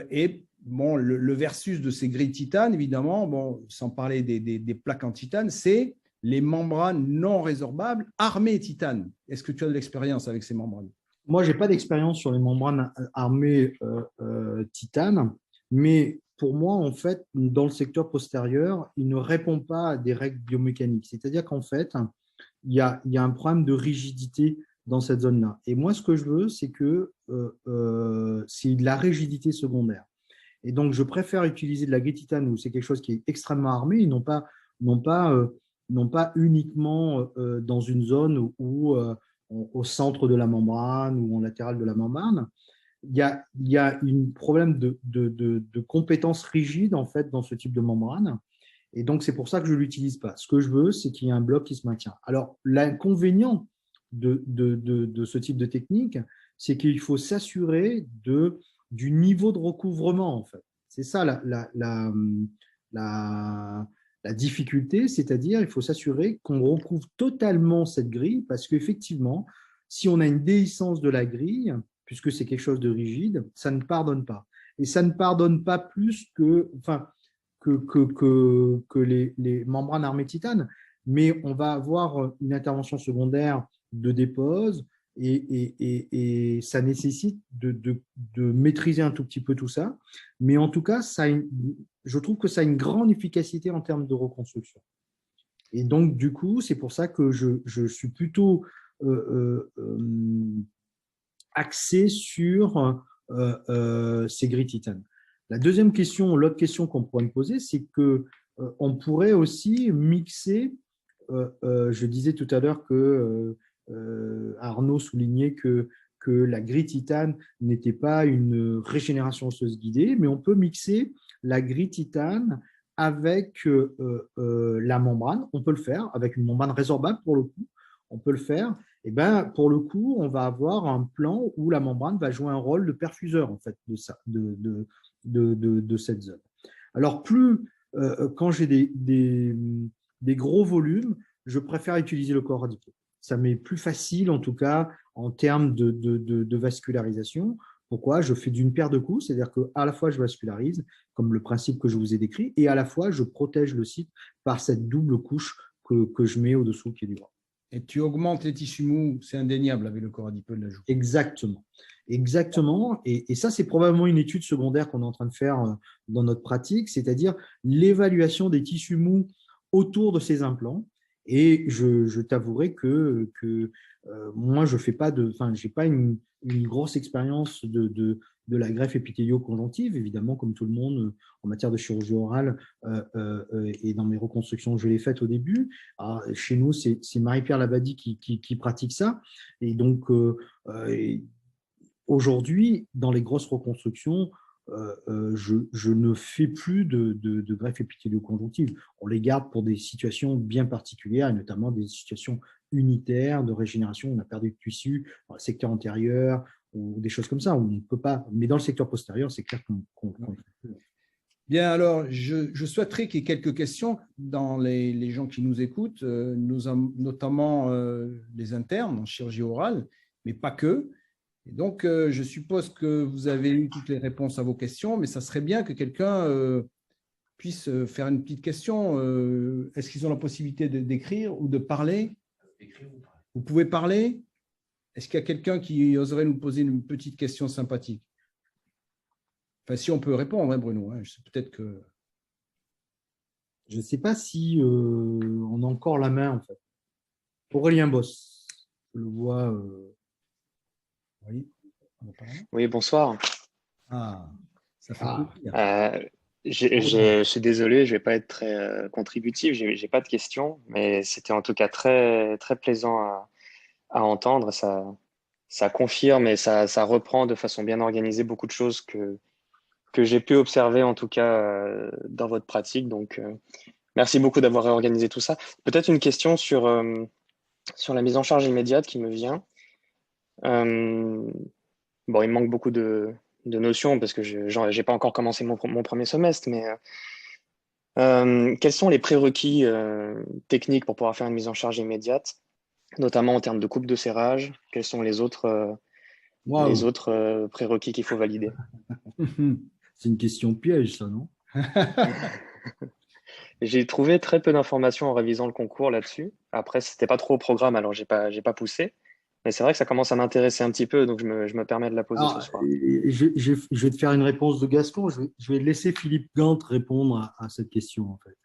Et bon, le versus de ces grilles titane, évidemment, bon, sans parler des plaques en titane, c'est les membranes non résorbables armées titane. Est-ce que tu as de l'expérience avec ces membranes? Moi, je n'ai pas d'expérience sur les membranes armées titane, mais pour moi, en fait, dans le secteur postérieur, il ne répond pas à des règles biomécaniques. C'est-à-dire qu'en fait, il y a un problème de rigidité dans cette zone-là. Et moi, ce que je veux, c'est que c'est de la rigidité secondaire. Et donc, je préfère utiliser de la grille titane où c'est quelque chose qui est extrêmement armé et non pas uniquement dans une zone où au centre de la membrane ou en latéral de la membrane. Il y a un problème de compétence rigide en fait dans ce type de membrane. Et donc, c'est pour ça que je ne l'utilise pas. Ce que je veux, c'est qu'il y ait un bloc qui se maintient. Alors, l'inconvénient de ce type de technique, c'est qu'il faut s'assurer du niveau de recouvrement, en fait. C'est ça la difficulté, c'est-à-dire il faut s'assurer qu'on recouvre totalement cette grille parce qu'effectivement, si on a une déhiscence de la grille, puisque c'est quelque chose de rigide, ça ne pardonne pas. Et ça ne pardonne pas plus que les membranes armées titane, mais on va avoir une intervention secondaire de dépose et ça nécessite de maîtriser un tout petit peu tout ça. Mais en tout cas, je trouve que ça a une grande efficacité en termes de reconstruction. Et donc, du coup, c'est pour ça que je suis plutôt axé sur ces grilles titane. La deuxième question, l'autre question qu'on pourrait me poser, c'est qu'on pourrait aussi mixer, je disais tout à l'heure que Arnaud soulignait que la grille titane n'était pas une régénération osseuse guidée, mais on peut mixer la grille titane avec la membrane. On peut le faire avec une membrane résorbable pour le coup. On peut le faire. Et ben, pour le coup, on va avoir un plan où la membrane va jouer un rôle de perfuseur en fait, de cette zone. Alors, quand j'ai des gros volumes, je préfère utiliser le corps radical. Ça m'est plus facile, en tout cas, en termes de vascularisation. Pourquoi? Je fais d'une paire de coups, c'est-à-dire qu'à la fois, je vascularise, comme le principe que je vous ai décrit, et à la fois, je protège le site par cette double couche que je mets au-dessous du pied du bras. Et tu augmentes les tissus mous, c'est indéniable avec le corps adipeux de la joue. Exactement. Exactement. Et ça, c'est probablement une étude secondaire qu'on est en train de faire dans notre pratique, c'est-à-dire l'évaluation des tissus mous autour de ces implants. Et je t'avouerai que moi, je n'ai pas une grosse expérience de la greffe épithélio-conjonctive, évidemment, comme tout le monde en matière de chirurgie orale et dans mes reconstructions, je l'ai faites au début. Alors, chez nous, c'est Marie-Pierre Labadie qui pratique ça. Et donc, aujourd'hui, dans les grosses reconstructions, je ne fais plus de greffe épithélio-conjonctive. On les garde pour des situations bien particulières, et notamment des situations unitaires de régénération. On a perdu de tissu dans le secteur antérieur ou des choses comme ça. On ne peut pas. Mais dans le secteur postérieur, c'est clair qu'on Bien, alors, je souhaiterais qu'il y ait quelques questions dans les gens qui nous écoutent, notamment les internes en chirurgie orale, mais pas que. Et donc, je suppose que vous avez eu toutes les réponses à vos questions, mais ça serait bien que quelqu'un puisse faire une petite question. Est-ce qu'ils ont la possibilité d'écrire ou de parler? Vous pouvez parler? Est-ce qu'il y a quelqu'un qui oserait nous poser une petite question sympathique? Enfin, si on peut répondre, hein, Bruno, hein, peut-être que… Je ne sais pas si on a encore la main, en fait. Aurélien Boss, je le vois. Oui, apparemment. Oui, bonsoir. Ah, ça fait Ah, plaisir. Je suis désolé, je vais pas être très contributif, j'ai pas de questions, mais c'était en tout cas très, très plaisant à entendre. Ça confirme et ça reprend de façon bien organisée beaucoup de choses que j'ai pu observer en tout cas dans votre pratique. Donc, merci beaucoup d'avoir réorganisé tout ça. Peut-être une question sur la mise en charge immédiate qui me vient. Euh, bon, il me manque beaucoup de notions parce que je n'ai pas encore commencé mon premier semestre, mais quels sont les prérequis techniques pour pouvoir faire une mise en charge immédiate, notamment en termes de coupe de serrage? Quels sont les waouh, autres prérequis qu'il faut valider? c'est une question piège, ça, non? J'ai trouvé très peu d'informations en révisant le concours là-dessus. Après, c'était pas trop au programme, alors j'ai pas poussé. Mais c'est vrai que ça commence à m'intéresser un petit peu, donc je me permets de la poser ce Alors, soir. je vais te faire une réponse de Gaston. Je vais laisser Philippe Gant répondre à cette question, en fait.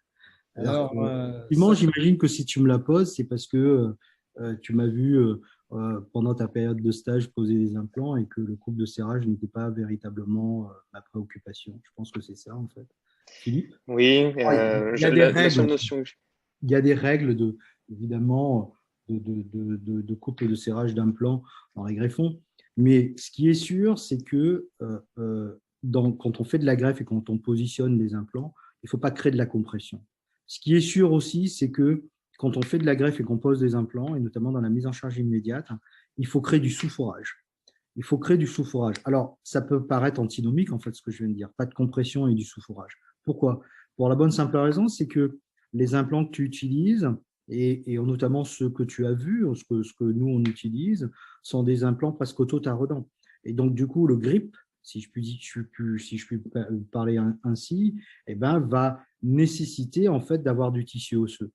Alors, Alors, effectivement, j'imagine que si tu me la poses, c'est parce que tu m'as vu pendant ta période de stage poser des implants et que le couple de serrage n'était pas véritablement ma préoccupation. Je pense que c'est ça, en fait. Philippe? Oui, Ouais, il y a des la seule règles. notion que Il y a des règles évidemment de couple de serrage d'implants dans les greffons. Mais ce qui est sûr, c'est que quand on fait de la greffe et quand on positionne les implants, il ne faut pas créer de la compression. Ce qui est sûr aussi, c'est que quand on fait de la greffe et qu'on pose des implants, et notamment dans la mise en charge immédiate, il faut créer du sous-forage. Il faut créer du sous-forage. Alors, ça peut paraître antinomique, en fait, ce que je viens de dire. Pas de compression et du sous-forage. Pourquoi? Pour la bonne simple raison, c'est que les implants que tu utilises, et notamment ceux que tu as vus, ce que nous, on utilise, sont des implants presque auto-taraudants. Et donc, du coup, le grip, si je puis parler ainsi, eh ben, va nécessiter en fait d'avoir du tissu osseux.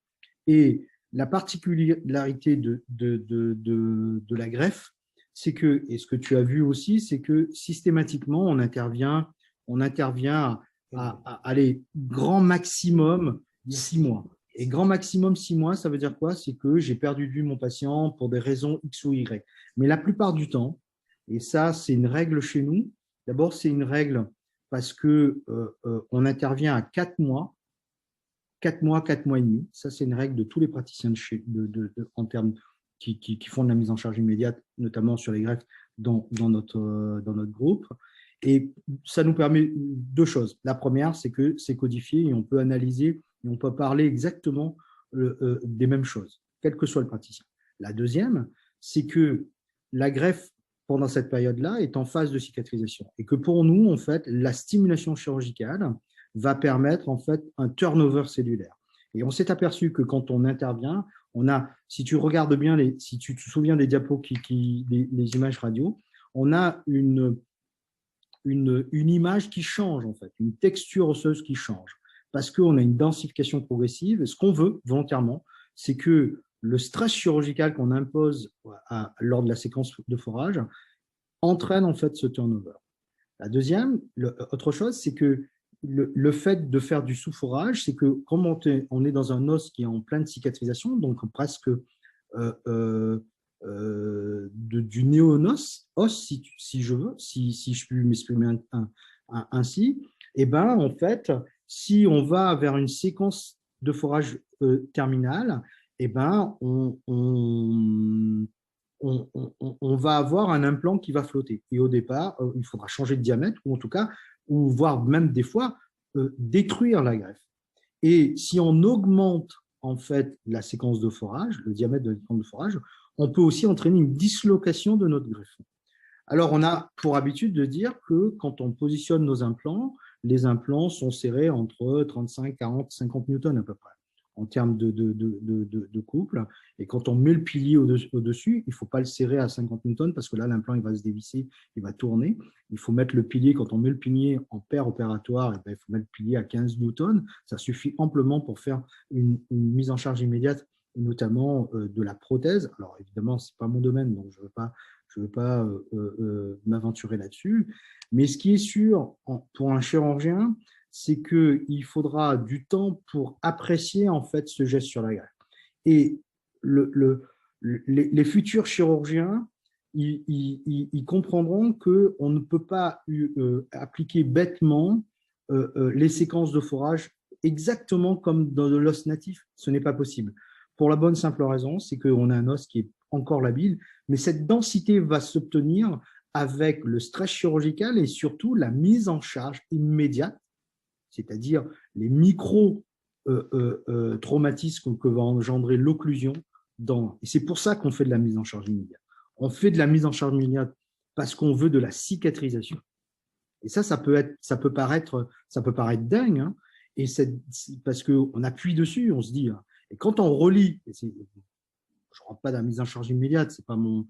Et la particularité de la greffe, c'est que, et ce que tu as vu aussi, c'est que systématiquement, on intervient à aller grand maximum 6 mois. Et grand maximum 6 mois, ça veut dire quoi? C'est que j'ai perdu de vue mon patient pour des raisons X ou Y. Mais la plupart du temps, et ça, c'est une règle chez nous. D'abord, c'est une règle parce que on intervient à 4 mois, 4 mois, 4 mois et demi. Ça, c'est une règle de tous les praticiens en termes qui font de la mise en charge immédiate, notamment sur les greffes dans notre groupe. Et ça nous permet deux choses. La première, c'est que c'est codifié et on peut analyser et on peut parler exactement des mêmes choses, quel que soit le praticien. La deuxième, c'est que la greffe, pendant cette période-là, est en phase de cicatrisation. Et que pour nous, en fait, la stimulation chirurgicale va permettre, en fait, un turnover cellulaire. Et on s'est aperçu que quand on intervient, si tu regardes bien, si tu te souviens des diapos, les images radio, on a une image qui change, en fait, une texture osseuse qui change, parce qu'on a une densification progressive. Et ce qu'on veut volontairement, c'est que le stress chirurgical qu'on impose lors de la séquence de forage entraîne en fait ce turnover. La deuxième, autre chose, c'est que le fait de faire du sous-forage, c'est que comme on est dans un os qui est en pleine cicatrisation, donc presque du néonos, os, si je veux, si je puis m'exprimer ainsi, et ben en fait, si on va vers une séquence de forage terminale, et ben on va avoir un implant qui va flotter. Et au départ, il faudra changer de diamètre, ou en tout cas, ou voire même des fois, détruire la greffe. Et si on augmente en fait la séquence de forage, le diamètre de la séquence de forage, on peut aussi entraîner une dislocation de notre greffon. Alors, on a pour habitude de dire que quand on positionne nos implants, les implants sont serrés entre 35, 40, 50 newtons à peu près en termes de couple. Et quand on met le pilier au-dessus, il ne faut pas le serrer à 50 newtons parce que là, l'implant il va se dévisser, il va tourner. Il faut mettre le pilier, quand on met le pilier en paire opératoire, et bien, il faut mettre le pilier à 15 newtons. Ça suffit amplement pour faire une mise en charge immédiate, et notamment de la prothèse. Alors évidemment, ce n'est pas mon domaine, donc je ne veux pas je ne veux pas m'aventurer là-dessus. Mais ce qui est sûr pour un chirurgien, c'est qu'il faudra du temps pour apprécier en fait ce geste sur la greffe. Et les futurs chirurgiens, ils comprendront qu'on ne peut pas appliquer bêtement les séquences de forage exactement comme dans l'os natif. Ce n'est pas possible. Pour la bonne simple raison, c'est qu'on a un os qui est encore labile, mais cette densité va s'obtenir avec le stress chirurgical et surtout la mise en charge immédiate, c'est-à-dire les micro-traumatismes que va engendrer l'occlusion. Et c'est pour ça qu'on fait de la mise en charge immédiate. On fait de la mise en charge immédiate parce qu'on veut de la cicatrisation. Et ça peut paraître dingue, hein, et parce qu'on appuie dessus, on se dit, et quand on relie, je ne rentre pas dans la mise en charge immédiate, c'est pas mon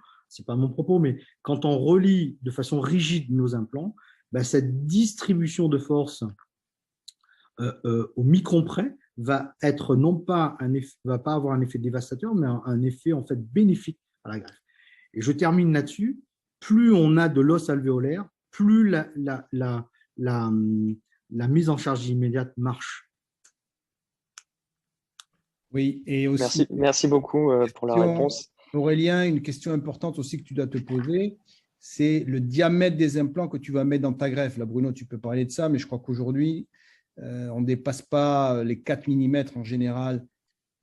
propos, mais quand on relie de façon rigide nos implants, ben, cette distribution de force au micron près va être va pas avoir un effet dévastateur, mais un effet en fait bénéfique à la greffe. Et je termine là-dessus. Plus on a de l'os alvéolaire, plus la mise en charge immédiate marche. Oui, et aussi. Merci beaucoup pour la réponse. Aurélien, une question importante aussi que tu dois te poser, c'est le diamètre des implants que tu vas mettre dans ta greffe. Là, Bruno, tu peux parler de ça, mais je crois qu'aujourd'hui, on ne dépasse pas les 4 mm en général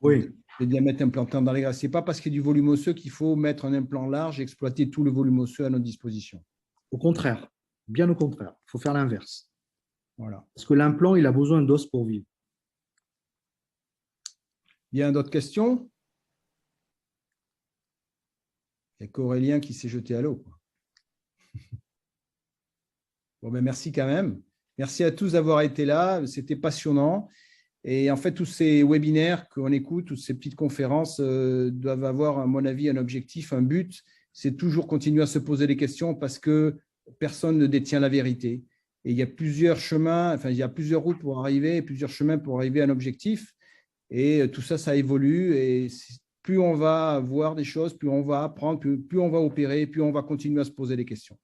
de diamètre implantant dans les greffes. Ce n'est pas parce qu'il y a du volume osseux qu'il faut mettre un implant large et exploiter tout le volume osseux à notre disposition. Au contraire, bien au contraire, il faut faire l'inverse. Voilà. Parce que l'implant, il a besoin d'os pour vivre. Il y a d'autres questions? Il n'y a qu'Aurélien qui s'est jeté à l'eau. Bon, ben merci quand même. Merci à tous d'avoir été là. C'était passionnant. Et en fait, tous ces webinaires qu'on écoute, toutes ces petites conférences doivent avoir, à mon avis, un objectif, un but. C'est toujours continuer à se poser des questions parce que personne ne détient la vérité. Et il y a plusieurs chemins, enfin, il y a plusieurs routes pour arriver, plusieurs chemins pour arriver à un objectif. Et tout ça, ça évolue. Et plus on va voir des choses, plus on va apprendre, plus on va opérer, plus on va continuer à se poser des questions.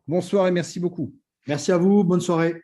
Bonsoir et merci beaucoup. Merci à vous. Bonne soirée.